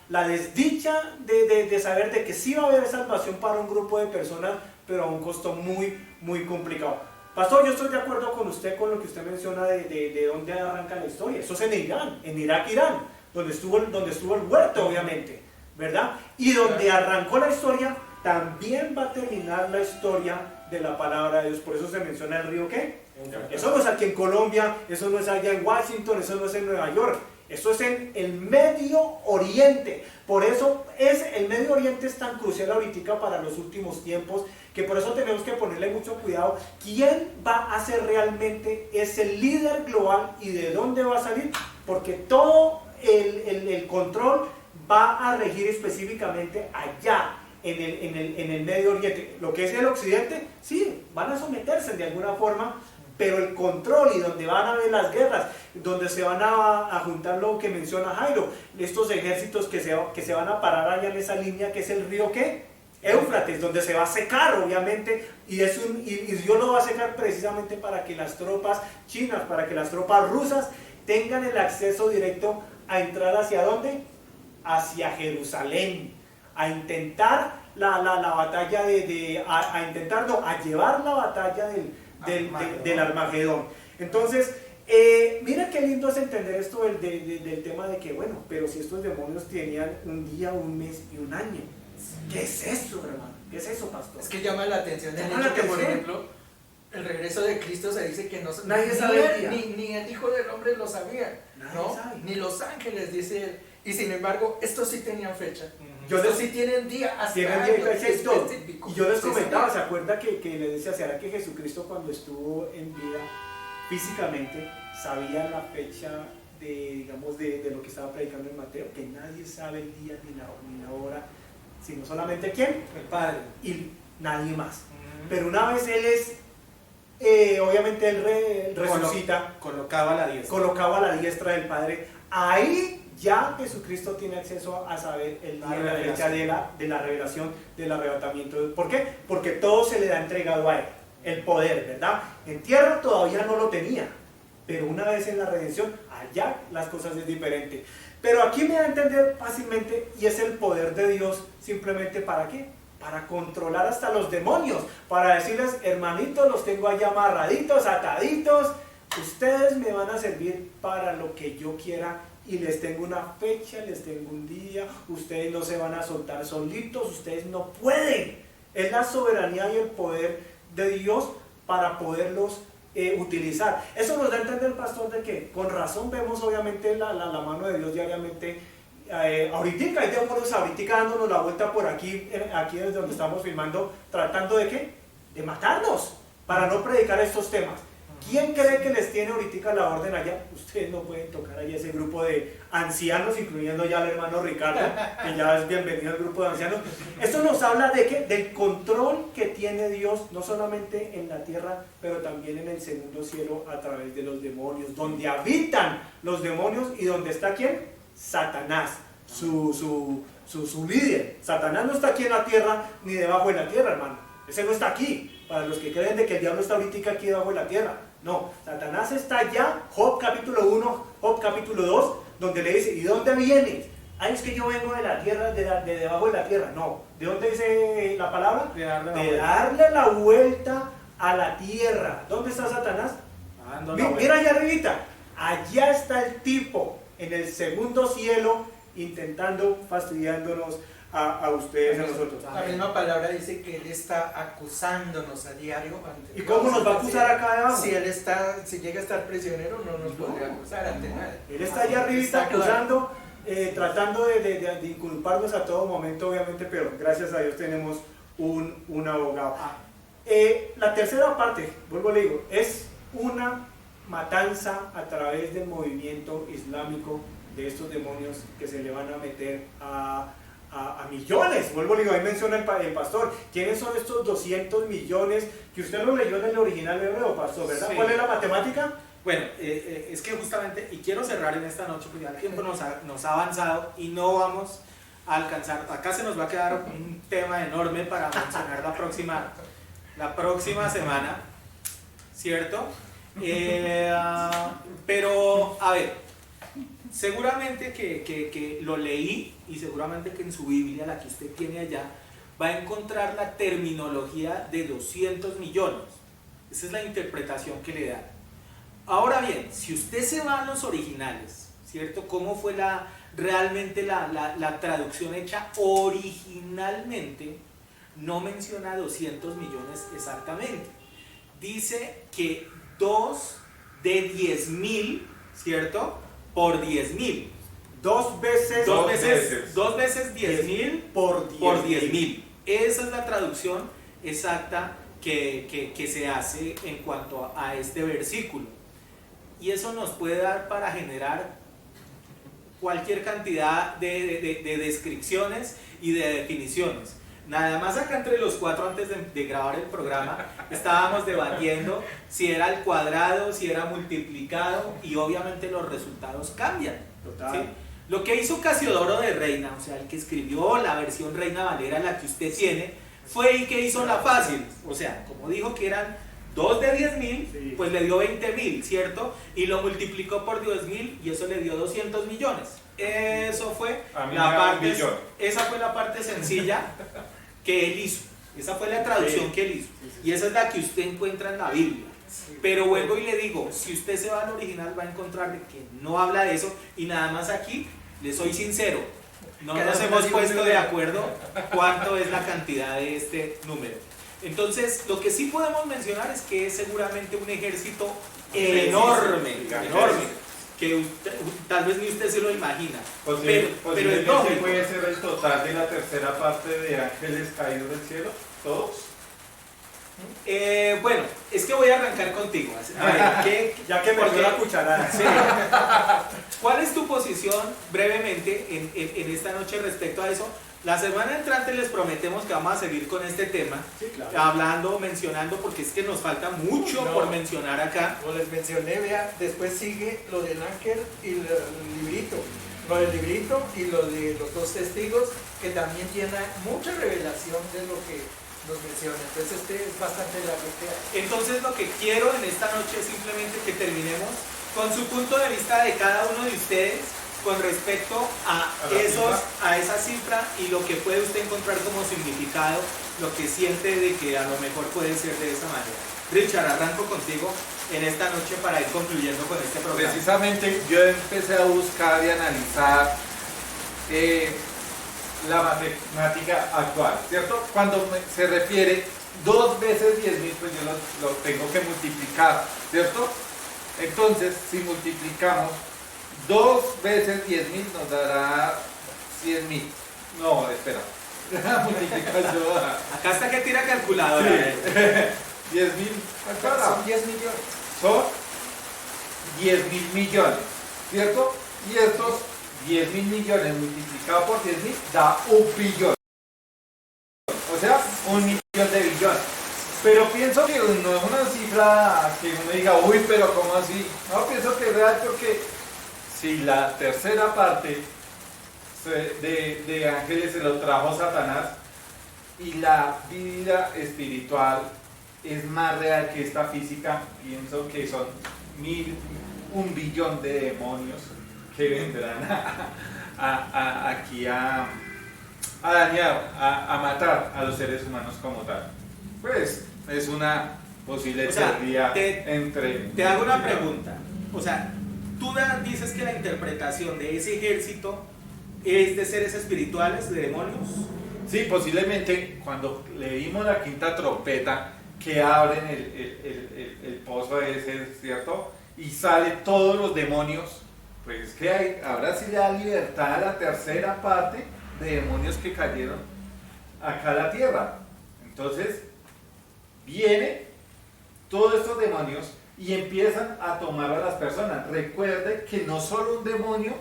la desdicha de saber de que sí va a haber salvación para un grupo de personas, pero a un costo muy, muy complicado. Pastor, yo estoy de acuerdo con usted con lo que usted menciona de dónde arranca la historia. Eso es en Irán, en Irak, Irán, donde estuvo el huerto, obviamente, ¿verdad? Y donde arrancó la historia, también va a terminar la historia de la palabra de Dios. Por eso se menciona el río, ¿qué? Eso no es aquí en Colombia, eso no es allá en Washington, eso no es en Nueva York. Eso es en el Medio Oriente. Por eso el Medio Oriente es tan crucial ahorita para los últimos tiempos, que por eso tenemos que ponerle mucho cuidado. ¿Quién va a ser realmente ese líder global y de dónde va a salir? Porque todo el control va a regir específicamente allá, en el Medio Oriente. Lo que es el Occidente, sí, van a someterse de alguna forma, pero el control y donde van a haber las guerras, donde se van a juntar lo que menciona Jairo, estos ejércitos que se van a parar allá en esa línea que es el río ¿qué? Éufrates, donde se va a secar obviamente, y Dios lo va a secar precisamente para que las tropas chinas, para que las tropas rusas tengan el acceso directo a entrar ¿hacia dónde? Hacia Jerusalén, a intentar la batalla a llevar la batalla del Armagedón. Entonces, mira qué lindo es entender esto del tema de que, bueno, pero si estos demonios tenían un día, un mes y un año, ¿qué es eso, hermano? ¿Qué es eso, pastor? Es que llama la atención el Llama la hecho que, por atención. ejemplo, el regreso de Cristo se dice que Nadie sabe el día. ni el Hijo del Hombre lo sabía, Nadie ¿no? sabe. Ni los ángeles, dice él. Y sin embargo, estos sí tenían fecha. Yo Estos les- sí tienen día, hasta Tienen día y fecha y todo. específico. Y yo les Sí, comentaba, sí. ¿se acuerda que le decía, será que Jesucristo cuando estuvo en vida físicamente sabía la fecha digamos, de lo que estaba predicando en Mateo? Que nadie sabe el día ni la hora, sino solamente ¿quién? El Padre. Y nadie más. Pero una vez Él obviamente Él resucita, Colocaba la diestra. colocaba a la diestra del Padre, ahí ya Jesucristo tiene acceso a saber el día y la fecha de la revelación, del arrebatamiento. ¿Por qué? Porque todo se le da entregado a Él, el poder, ¿verdad? En tierra todavía no lo tenía, pero una vez en la redención, allá las cosas es diferente. Pero aquí me da a entender fácilmente, y es el poder de Dios, simplemente ¿para qué? Para controlar hasta los demonios, para decirles, hermanitos, los tengo allá amarraditos, ataditos, ustedes me van a servir para lo que yo quiera, y les tengo una fecha, les tengo un día, ustedes no se van a soltar solitos, ustedes no pueden. Es la soberanía y el poder de Dios para poderlos utilizar. Eso nos da a entender, pastor, de que con razón vemos obviamente la mano de Dios diariamente. Ahorita hay demonios ahorita dándonos la vuelta por aquí desde donde estamos filmando, tratando de ¿qué? De matarnos, para no predicar estos temas. ¿Quién cree que les tiene ahorita la orden allá? Ustedes no pueden tocar allá ese grupo de ancianos, incluyendo ya al hermano Ricardo, que ya es bienvenido al grupo de ancianos. Esto nos habla de ¿qué? Del control que tiene Dios, no solamente en la tierra, pero también en el segundo cielo a través de los demonios, donde habitan los demonios y donde está ¿quién? Satanás, su líder. Satanás no está aquí en la tierra ni debajo de la tierra, hermano. Ese no está aquí. Para los que creen de que el diablo está ahorita aquí debajo de la tierra. No, Satanás está allá, Job capítulo 1, Job capítulo 2, donde le dice, ¿y dónde vienes? Ay, es que yo vengo de la tierra, de debajo de la tierra. No, ¿de dónde dice la palabra? De darle la vuelta a la tierra. ¿Dónde está Satanás? Mira allá arribita. Allá está el tipo, en el segundo cielo, intentando, fastidiándonos a ustedes, a nosotros. La misma palabra dice que Él está acusándonos a diario. ¿Y cómo nos va a acusar acá debajo? Si llega a estar prisionero, no nos podría acusar ante nadie. Él está allá arribita acusando, tratando de inculparnos a todo momento, obviamente, pero gracias a Dios tenemos un abogado. La tercera parte, vuelvo a le digo, es una matanza a través del movimiento islámico de estos demonios que se le van a meter a millones. Vuelvo a le digo, ahí menciona el pastor, ¿quiénes son estos 200 millones? Que usted lo leyó en el original hebreo, pastor, ¿verdad? Sí. ¿Cuál es la matemática? Bueno, es que justamente, y quiero cerrar en esta noche, porque ya el tiempo nos ha avanzado y no vamos a alcanzar. Acá se nos va a quedar un tema enorme para mencionar la próxima semana, ¿cierto? Pero, a ver, seguramente que lo leí y seguramente que en su Biblia, la que usted tiene allá, va a encontrar la terminología de 200 millones. Esa es la interpretación que le da. Ahora bien, si usted se va a los originales, ¿cierto? ¿Cómo fue realmente la traducción hecha originalmente? No menciona 200 millones exactamente. Dice que 2 de 10.000, ¿cierto? Por 10.000. Dos veces 10.000 por 10.000. Esa es la traducción exacta que se hace en cuanto a este versículo. Y eso nos puede dar para generar cualquier cantidad de descripciones y de definiciones. Nada más acá entre los cuatro, antes de grabar el programa, estábamos debatiendo si era al cuadrado, si era multiplicado, y obviamente los resultados cambian. Total. ¿Sí? Lo que hizo Casiodoro de Reina, o sea, el que escribió la versión Reina Valera, la que usted tiene, fue el que hizo la fácil. O sea, como dijo que eran 2 de 10.000, sí, pues le dio 20.000, ¿cierto? Y lo multiplicó por 10.000 y eso le dio 200 millones. Eso fue esa fue la parte sencilla que él hizo. Esa fue la traducción que él hizo. Y esa es la que usted encuentra en la Biblia. Pero vuelvo y le digo, si usted se va al original va a encontrar de que no habla de eso, y nada más aquí, le soy sincero, no nos hemos puesto de acuerdo cuánto es la cantidad de este número. Entonces, lo que sí podemos mencionar es que es seguramente un ejército enorme, que tal vez ni usted se lo imagina. Pero es lógico. ¿Puede ser el total de la tercera parte de ángeles caídos del cielo? ¿Todos? Bueno, es que voy a arrancar contigo. A ver, ya que me dio la cucharada. Sí. ¿Cuál es tu posición brevemente en esta noche respecto a eso? La semana entrante les prometemos que vamos a seguir con este tema, sí, claro, hablando, mencionando, porque es que nos falta mucho por mencionar acá. Como les mencioné, vea, después sigue lo del ángel y el librito. Lo del librito y lo de los dos testigos, que también tiene mucha revelación de lo que nos menciona. Entonces es bastante largo. Entonces lo que quiero en esta noche es simplemente que terminemos con su punto de vista de cada uno de ustedes con respecto a esa cifra y lo que puede usted encontrar como significado, lo que siente de que a lo mejor puede ser de esa manera. Richard, arranco contigo en esta noche para ir concluyendo con este programa. Precisamente yo empecé a buscar y analizar la matemática actual, ¿cierto? Cuando se refiere 2 veces 10.000, pues yo lo tengo que multiplicar, ¿cierto? Entonces, si multiplicamos 2 veces 10.000 nos dará 100.000. No, espera. Multiplicar yo. Acá está que tira calculadora. Sí. 10.000. Son 10 millones. Son 10.000 millones, ¿cierto? Y estos 10.000 millones multiplicado por 10.000 da 1 billón. O sea, 1 millón de billones. Pero pienso que no es una cifra que uno diga, uy, pero ¿cómo así? No, pienso que es real porque si la tercera parte de ángeles se lo trajo Satanás y la vida espiritual es más real que esta física, pienso que son 1 billón de demonios que vendrán aquí a dañar, a matar a los seres humanos como tal. Pues es una posible teoría Te hago una pregunta. O sea, tú dices que la interpretación de ese ejército es de seres espirituales, de demonios. Sí, posiblemente cuando leímos la quinta trompeta, que abren el pozo ese, ¿cierto? Y salen todos los demonios, pues que ahora sí le da libertad a la tercera parte de demonios que cayeron acá a la tierra. Entonces, vienen todos estos demonios y empiezan a tomar a las personas. Recuerde que no solo un demonio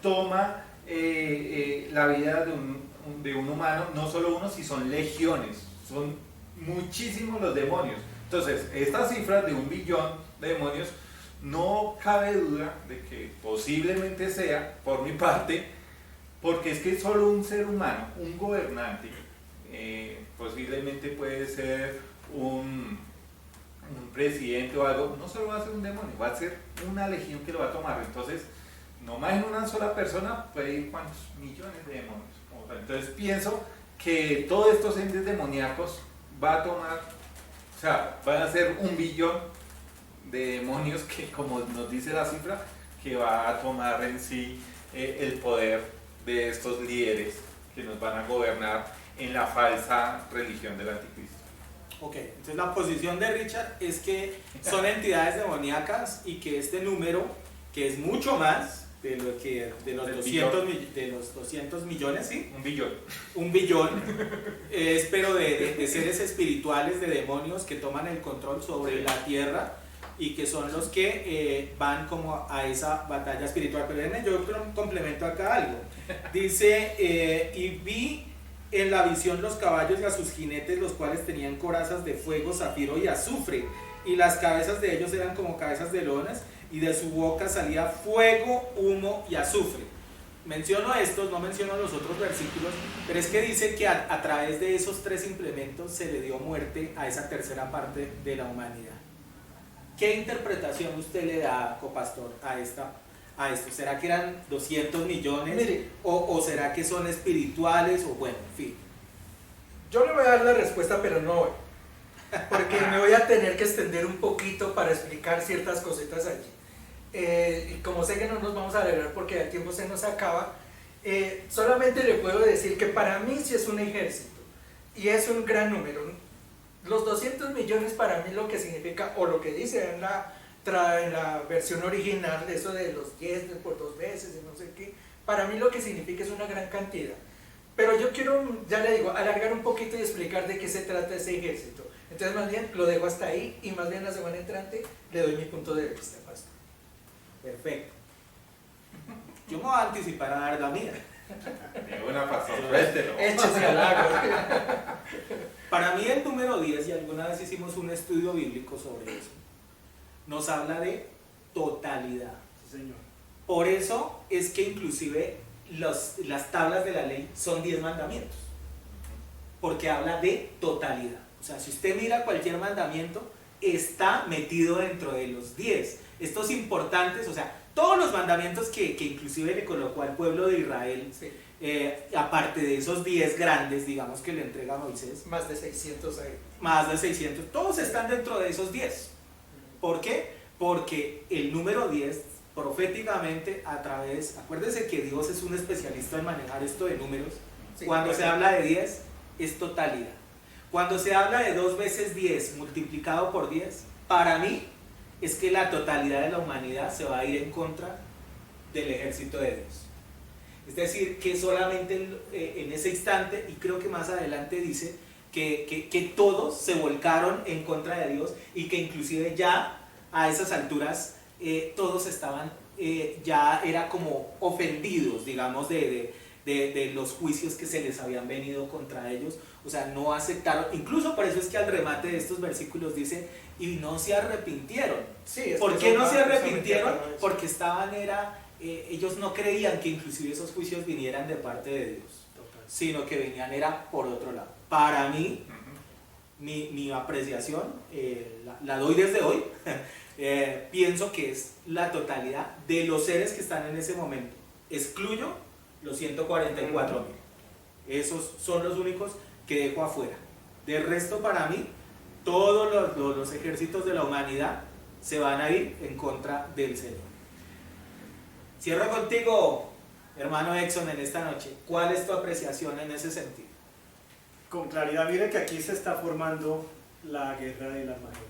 toma la vida de un humano, no solo uno, si son legiones, son muchísimos los demonios. Entonces, esta cifra de 1 billón de demonios, no cabe duda de que posiblemente sea, por mi parte, porque es que solo un ser humano, un gobernante, posiblemente puede ser un presidente o algo, no solo va a ser un demonio, va a ser una legión que lo va a tomar. Entonces, nomás en una sola persona puede ir cuántos millones de demonios. Entonces pienso que todos estos entes demoníacos va a tomar, o sea, van a ser 1 billón de demonios que, como nos dice la cifra, que va a tomar en sí el poder de estos líderes que nos van a gobernar en la falsa religión del anticristo. Ok, entonces la posición de Richard es que son entidades demoníacas y que este número, que es mucho más de los 200 millones, ¿sí? 1 billón. 1 billón, es pero de seres espirituales, de demonios que toman el control sobre la tierra y que son los que van como a esa batalla espiritual. Pero déjenme, yo complemento acá algo. Dice, y vi en la visión los caballos y a sus jinetes, los cuales tenían corazas de fuego, zafiro y azufre, y las cabezas de ellos eran como cabezas de leones, y de su boca salía fuego, humo y azufre. Menciono estos, no menciono los otros versículos, pero es que dice que a través de esos 3 implementos se le dio muerte a esa tercera parte de la humanidad. ¿Qué interpretación usted le da, copastor, a esto? ¿Será que eran 200 millones? Mire, ¿O será que son espirituales? O bueno, en fin. yo le voy a dar la respuesta, pero no hoy, porque me voy a tener que extender un poquito para explicar ciertas cositas allí. Y como sé que no nos vamos a alegrar porque el tiempo se nos acaba, solamente le puedo decir que para mí sí es un ejército y es un gran número. Los 200 millones para mí lo que significa, o lo que dice en la versión original, de eso de los 10 por 2 veces y no sé qué, para mí lo que significa es una gran cantidad. Pero yo quiero, ya le digo, alargar un poquito y explicar de qué se trata ese ejército. Entonces más bien lo dejo hasta ahí y más bien la semana entrante le doy mi punto de vista, pastor. Perfecto. Yo me voy a anticipar a dar la mía. De una pastor, cuéntelo. Échese al agua. Para mí el número 10, y alguna vez hicimos un estudio bíblico sobre eso, nos habla de totalidad. Sí, señor. Por eso es que inclusive las tablas de la ley son 10 mandamientos, porque habla de totalidad. O sea, si usted mira cualquier mandamiento, está metido dentro de los 10. Estos importantes, o sea, todos los mandamientos que inclusive le colocó al pueblo de Israel, Sí. Aparte de esos 10 grandes, digamos, que le entrega a Moisés, Más de 600 ahí. más de 600, todos están dentro de esos 10. ¿Por qué? Porque el número 10, proféticamente, a través, acuérdense que Dios es un especialista en manejar esto de números. Sí, Cuando claro. se habla de 10, es totalidad. Cuando se habla de 2 veces 10 multiplicado por 10, para mí es que la totalidad de la humanidad se va a ir en contra del ejército de Dios. Es decir, que solamente en ese instante, y creo que más adelante dice que todos se volcaron en contra de Dios y que inclusive ya a esas alturas todos estaban, ya era como ofendidos, digamos, de los juicios que se les habían venido contra ellos. O sea, no aceptaron, incluso por eso es que al remate de estos versículos dice, y no se arrepintieron. Sí, es ¿Por que qué son no se más- arrepintieron? son más- Porque estaban, ellos no creían que inclusive esos juicios vinieran de parte de Dios, sino que venían era por otro lado. Para mí, mi apreciación, la doy desde hoy, pienso que es la totalidad de los seres que están en ese momento. Excluyo los 144.000. Esos son los únicos que dejo afuera. De resto, para mí, todos los ejércitos de la humanidad se van a ir en contra del Señor. Cierro contigo, hermano Exxon, en esta noche. ¿Cuál es tu apreciación en ese sentido? Con claridad, mire que aquí se está formando la guerra del Armagedón,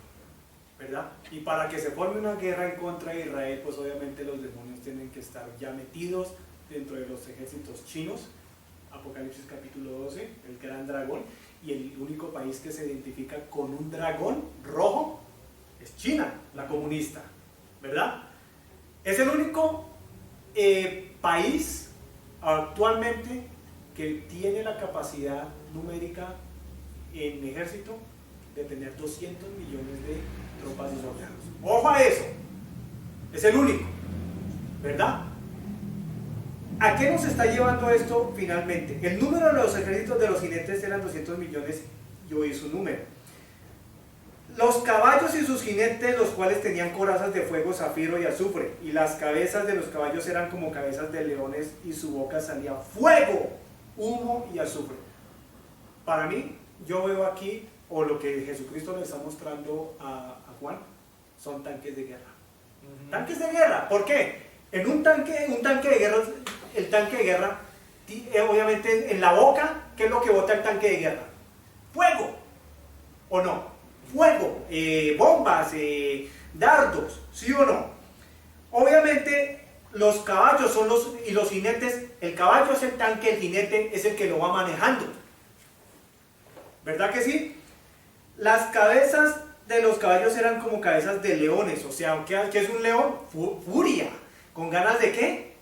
¿verdad? Y para que se forme una guerra en contra de Israel, pues obviamente los demonios tienen que estar ya metidos dentro de los ejércitos chinos. Apocalipsis capítulo 12, el gran dragón, y el único país que se identifica con un dragón rojo es China, la comunista, ¿verdad? Es el único país actualmente que tiene la capacidad numérica en ejército de tener 200 millones de tropas y soldados. ¡Ojo a eso! Es el único, ¿verdad? ¿A qué nos está llevando esto finalmente? El número de los ejércitos de los jinetes eran 200 millones y hoy es un número. Los caballos y sus jinetes, los cuales tenían corazas de fuego, zafiro y azufre, y las cabezas de los caballos eran como cabezas de leones, y su boca salía fuego, humo y azufre. Para mí, yo veo aquí, o lo que Jesucristo le está mostrando a Juan, son tanques de guerra. Tanques de guerra, ¿por qué? En un tanque de guerra, el tanque de guerra, obviamente en la boca, ¿qué es lo que bota el tanque de guerra? Fuego, ¿o no? Fuego, bombas, dardos, ¿sí o no? Obviamente los caballos son y los jinetes, el caballo es el tanque, el jinete es el que lo va manejando. ¿Verdad que sí? Las cabezas de los caballos eran como cabezas de leones, o sea, ¿qué es un león? Furia, ¿con ganas de qué?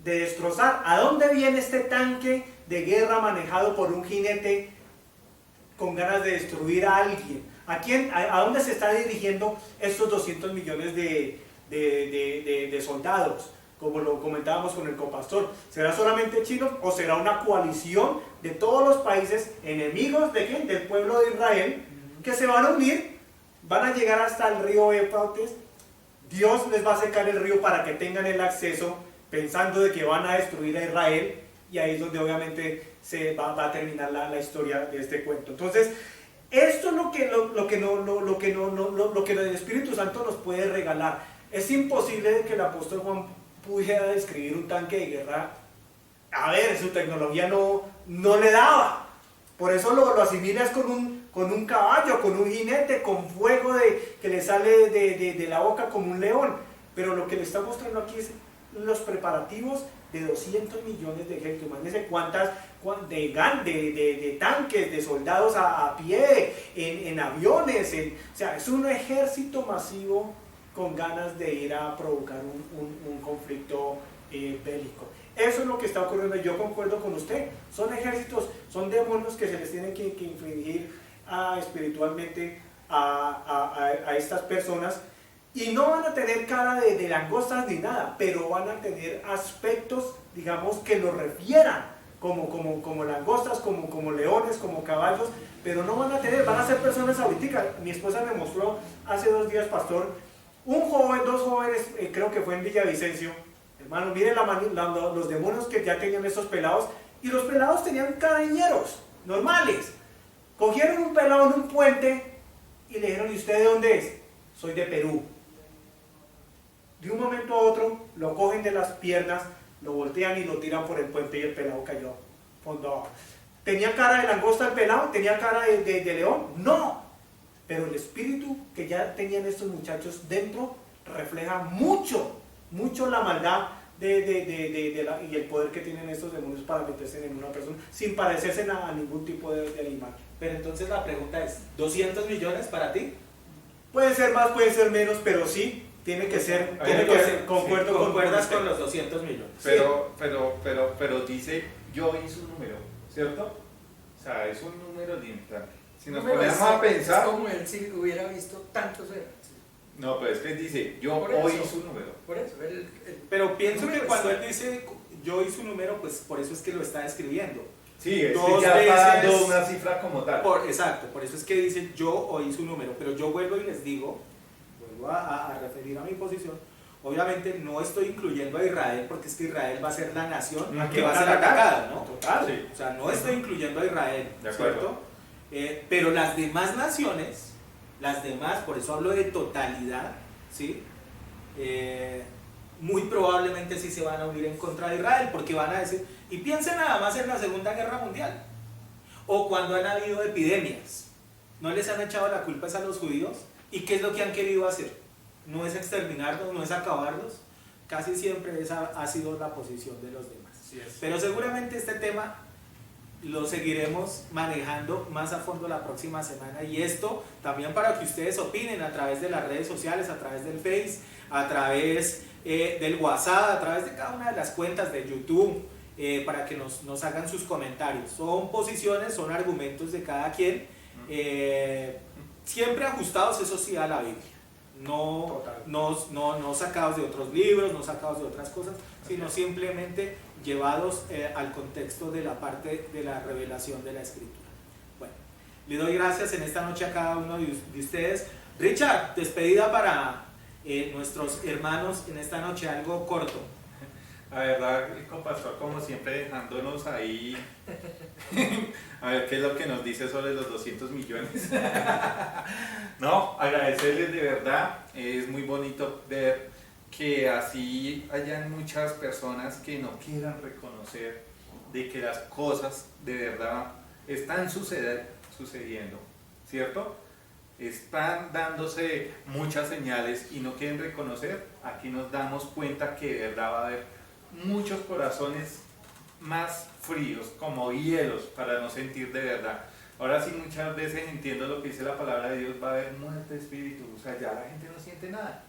De destrozar. ¿A dónde viene este tanque de guerra manejado por un jinete con ganas de destruir a alguien? ¿A dónde se está dirigiendo estos 200 millones de soldados? Como lo comentábamos con el compastor, ¿será solamente chinos o será una coalición de todos los países enemigos de quién? Del pueblo de Israel, que se van a unir, van a llegar hasta el río Éufrates? Dios les va a secar el río para que tengan el acceso, pensando de que van a destruir a Israel, y ahí es donde obviamente se va a terminar la historia de este cuento. Entonces, esto es lo que el Espíritu Santo nos puede regalar. Es imposible que el apóstol Juan pudiera describir un tanque de guerra. A ver, su tecnología no le daba. Por eso lo asimilas con un caballo, con un jinete, con fuego que le sale de la boca como un león. Pero lo que le está mostrando aquí es los preparativos de 200 millones de gente. Imagínense de tanques, de soldados a pie, en aviones, o sea, es un ejército masivo con ganas de ir a provocar un conflicto bélico. Eso es lo que está ocurriendo. Yo concuerdo con usted, son ejércitos, son demonios que se les tienen que infligir espiritualmente a estas personas. Y no van a tener cara de langostas ni nada, pero van a tener aspectos, digamos, que los refieran como langostas, como leones, como caballos, pero no van a ser personas ahorita. Mi esposa me mostró hace 2 días, pastor, dos jóvenes, creo que fue en Villavicencio. Hermano, miren los demonios que ya tenían estos pelados, y los pelados tenían carañeros, normales. Cogieron un pelado en un puente y le dijeron, ¿y usted de dónde es? Soy de Perú. De un momento a otro lo cogen de las piernas, lo voltean y lo tiran por el puente y el pelado cayó fondo abajo. ¿Tenía cara de langosta el pelado? ¿Tenía cara de león? No, pero el espíritu que ya tenían estos muchachos dentro refleja mucho la maldad y el poder que tienen estos demonios para meterse en una persona sin parecerse a ningún tipo de animal. Pero entonces la pregunta es, ¿200 millones para ti? Puede ser más, puede ser menos, pero sí. Tiene que ser, concuerdas con los 200 millones. Pero dice, yo hice un número, ¿cierto? O sea, es un número limitante. Si nos ponemos a pensar... Es como él si hubiera visto tantos eran. No, pero es que él dice, yo hoy hice un número. Por eso. Pero pienso que cuando él dice, yo hice un número, pues por eso es que lo está describiendo. Sí, es que ya está dando una cifra como tal. Exacto, por eso es que dice, yo hoy hice un número. Pero yo vuelvo y les digo... a referir a mi posición, obviamente no estoy incluyendo a Israel, porque es que Israel va a ser la nación que va a ser atacada, ¿no? Total. Sí. O sea, no estoy incluyendo a Israel, de acuerdo. ¿Cierto? Pero las demás naciones, por eso hablo de totalidad, ¿sí? Muy probablemente sí se van a unir en contra de Israel, porque van a decir, y piensen nada más en la Segunda Guerra Mundial, o cuando han habido epidemias, ¿no les han echado la culpa a los judíos? ¿Y qué es lo que han querido hacer? No es exterminarlos, no es acabarlos. Casi siempre esa ha sido la posición de los demás. Sí, pero seguramente este tema lo seguiremos manejando más a fondo la próxima semana, y esto también para que ustedes opinen a través de las redes sociales, a través del Face, a través del WhatsApp, a través de cada una de las cuentas de YouTube, para que nos hagan sus comentarios. Son posiciones, son argumentos de cada quien, siempre ajustados, eso sí, a la Biblia, no sacados de otros libros, no sacados de otras cosas, sino simplemente llevados al contexto de la parte de la revelación de la Escritura. Bueno, Le doy gracias en esta noche a cada uno de ustedes. Richard, despedida para nuestros hermanos en esta noche, algo corto. La verdad, el compastor como siempre dejándonos ahí a ver qué es lo que nos dice sobre los 200 millones. No, agradecerles de verdad, es muy bonito ver que así hayan muchas personas que no quieran reconocer de que las cosas de verdad están sucediendo, ¿cierto? Están dándose muchas señales y no quieren reconocer. Aquí nos damos cuenta que de verdad va a haber muchos corazones más fríos, como hielos, para no sentir de verdad. Ahora sí, muchas veces entiendo lo que dice la palabra de Dios, va a haber muerte de espíritu, o sea, ya la gente no siente nada.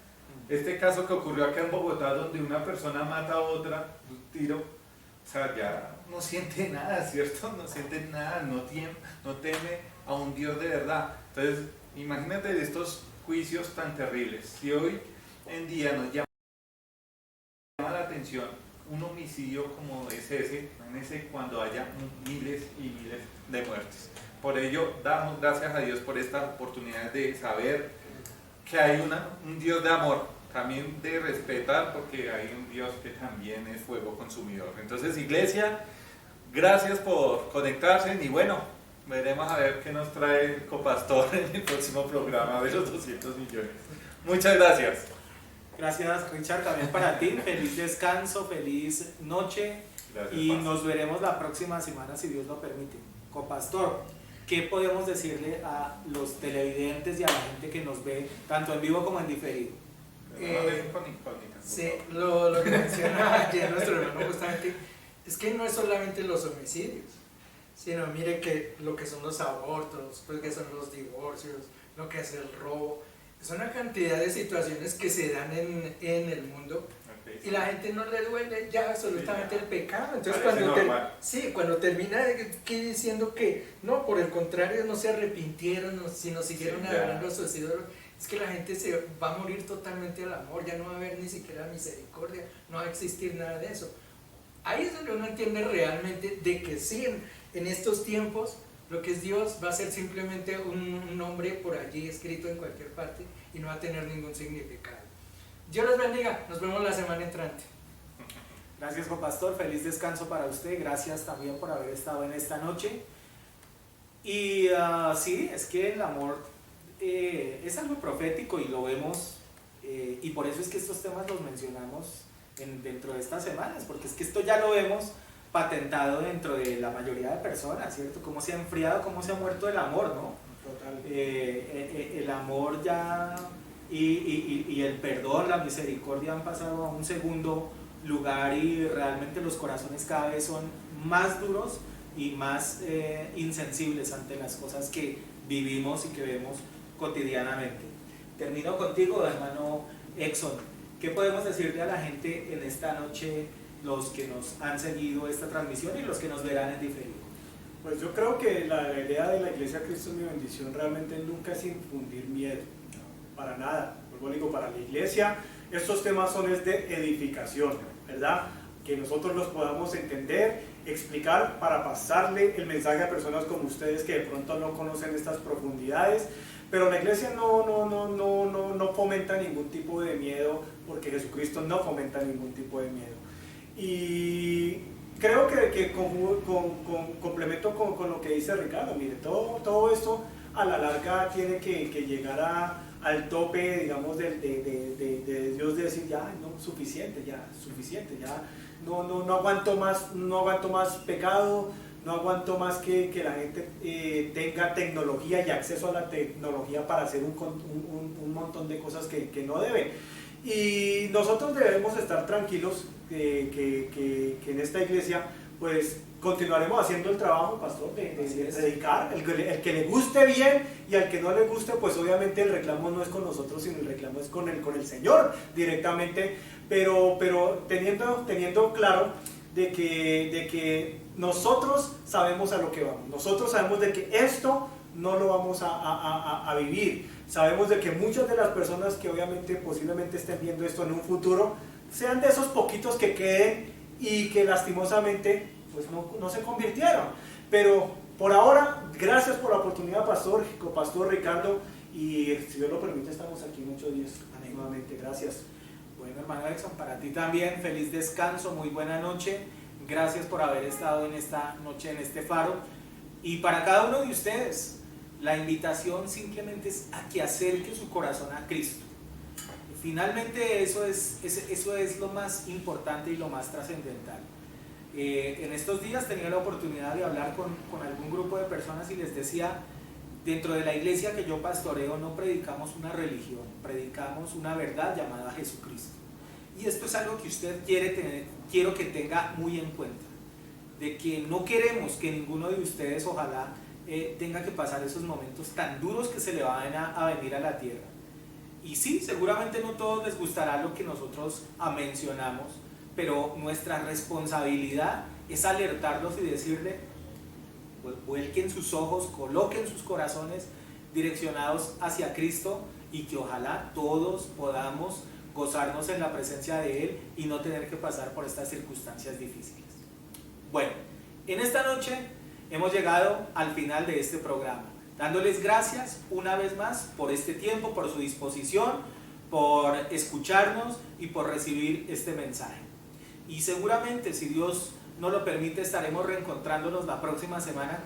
Este caso que ocurrió acá en Bogotá, donde una persona mata a otra, un tiro, o sea, ya no siente nada, ¿cierto? No siente nada, no teme a un Dios de verdad. Entonces, imagínate de estos juicios tan terribles. Si hoy en día nos llama la atención un homicidio como es ese, cuando haya miles y miles de muertes. Por ello, damos gracias a Dios por esta oportunidad de saber que hay un Dios de amor, también de respetar, porque hay un Dios que también es fuego consumidor. Entonces, iglesia, gracias por conectarse y bueno, veremos a ver qué nos trae el copastor en el próximo programa de los 200 millones. Muchas gracias. Gracias, Richard, también para ti. Feliz descanso, feliz noche. Gracias, y Pastor. nos veremos la próxima semana si Dios lo permite. Copastor, ¿qué podemos decirle a los televidentes y a la gente que nos ve tanto en vivo como en diferido? Sí, lo que menciona ayer nuestro hermano justamente es que no es solamente los homicidios, sino mire que lo que son los abortos, lo que son los divorcios, lo que es el robo, es una cantidad de situaciones que se dan en el mundo. Y la gente no le duele ya absolutamente el pecado. Entonces cuando termina diciendo que no, por el contrario, no se arrepintieron, sino siguieron adorando a sus ídolos, es que la gente se va a morir totalmente al amor, ya no va a haber ni siquiera misericordia, no va a existir nada de eso. Ahí es donde uno entiende realmente de que sí, en estos tiempos, lo que es Dios va a ser simplemente un nombre por allí escrito en cualquier parte y no va a tener ningún significado. Dios los bendiga, nos vemos la semana entrante. Gracias, copastor, feliz descanso para usted, gracias también por haber estado en esta noche. Y sí, es que el amor es algo profético y lo vemos, y por eso es que estos temas los mencionamos dentro de estas semanas, porque es que esto ya lo vemos patentado dentro de la mayoría de personas, ¿cierto? Cómo se ha enfriado, cómo se ha muerto el amor, ¿no? Total. El amor ya y el perdón, la misericordia han pasado a un segundo lugar y realmente los corazones cada vez son más duros y más insensibles ante las cosas que vivimos y que vemos cotidianamente. Termino contigo, hermano Exxon. ¿Qué podemos decirle a la gente en esta noche, los que nos han seguido esta transmisión y los que nos verán en diferido? Pues yo creo que la idea de la Iglesia Cristo es mi bendición realmente nunca es infundir miedo, para nada. Vuelvo digo, para la Iglesia estos temas son de edificación, ¿verdad? Que nosotros los podamos entender, explicar para pasarle el mensaje a personas como ustedes que de pronto no conocen estas profundidades. Pero la Iglesia no fomenta ningún tipo de miedo, porque Jesucristo no fomenta ningún tipo de miedo. Y creo que complemento con lo que dice Ricardo. Mire, todo esto a la larga tiene que llegar al tope, digamos, de Dios, de decir ya, no, suficiente, ya, no aguanto más pecado, no aguanto más que la gente tenga tecnología y acceso a la tecnología para hacer un montón de cosas que no deben. Y nosotros debemos estar tranquilos que en esta iglesia pues continuaremos haciendo el trabajo, pastor, de predicar, el que le guste bien, y al que no le guste, pues obviamente el reclamo no es con nosotros, sino el reclamo es con el Señor directamente, pero teniendo claro de que nosotros sabemos a lo que vamos, nosotros sabemos de que esto no lo vamos a vivir, sabemos de que muchas de las personas que obviamente posiblemente estén viendo esto en un futuro, sean de esos poquitos que queden y que lastimosamente pues no se convirtieron, pero Por ahora, gracias por la oportunidad, Pastor Ricardo, y si Dios lo permite, estamos aquí en 8 días. Amén. Nuevamente, gracias. Bueno, hermano Edson, para ti también, feliz descanso, muy buena noche. Gracias por haber estado en esta noche, en este faro. Y para cada uno de ustedes, la invitación simplemente es a que acerque su corazón a Cristo. Finalmente eso es lo más importante y lo más trascendental. En estos días tenía la oportunidad de hablar con algún grupo de personas y les decía, dentro de la iglesia que yo pastoreo no predicamos una religión, predicamos una verdad llamada Jesucristo. Y esto es algo que usted quiero que tenga muy en cuenta, de que no queremos que ninguno de ustedes ojalá tenga que pasar esos momentos tan duros que se le van a venir a la tierra. Y sí, seguramente no a todos les gustará lo que nosotros mencionamos, pero nuestra responsabilidad es alertarlos y decirle, vuelquen sus ojos, coloquen sus corazones direccionados hacia Cristo y que ojalá todos podamos gozarnos en la presencia de Él y no tener que pasar por estas circunstancias difíciles. Bueno, en esta noche hemos llegado al final de este programa, dándoles gracias una vez más por este tiempo, por su disposición, por escucharnos y por recibir este mensaje. Y seguramente, si Dios nos lo permite, estaremos reencontrándonos la próxima semana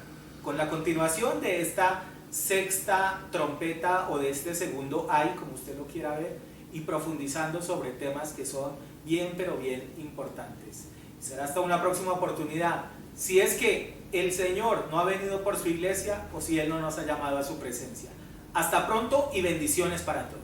con la continuación de esta sexta trompeta o de este segundo ay, como usted lo quiera ver, y profundizando sobre temas que son bien, pero bien importantes. Será hasta una próxima oportunidad, si es que el Señor no ha venido por su iglesia o si Él no nos ha llamado a su presencia. Hasta pronto y bendiciones para todos.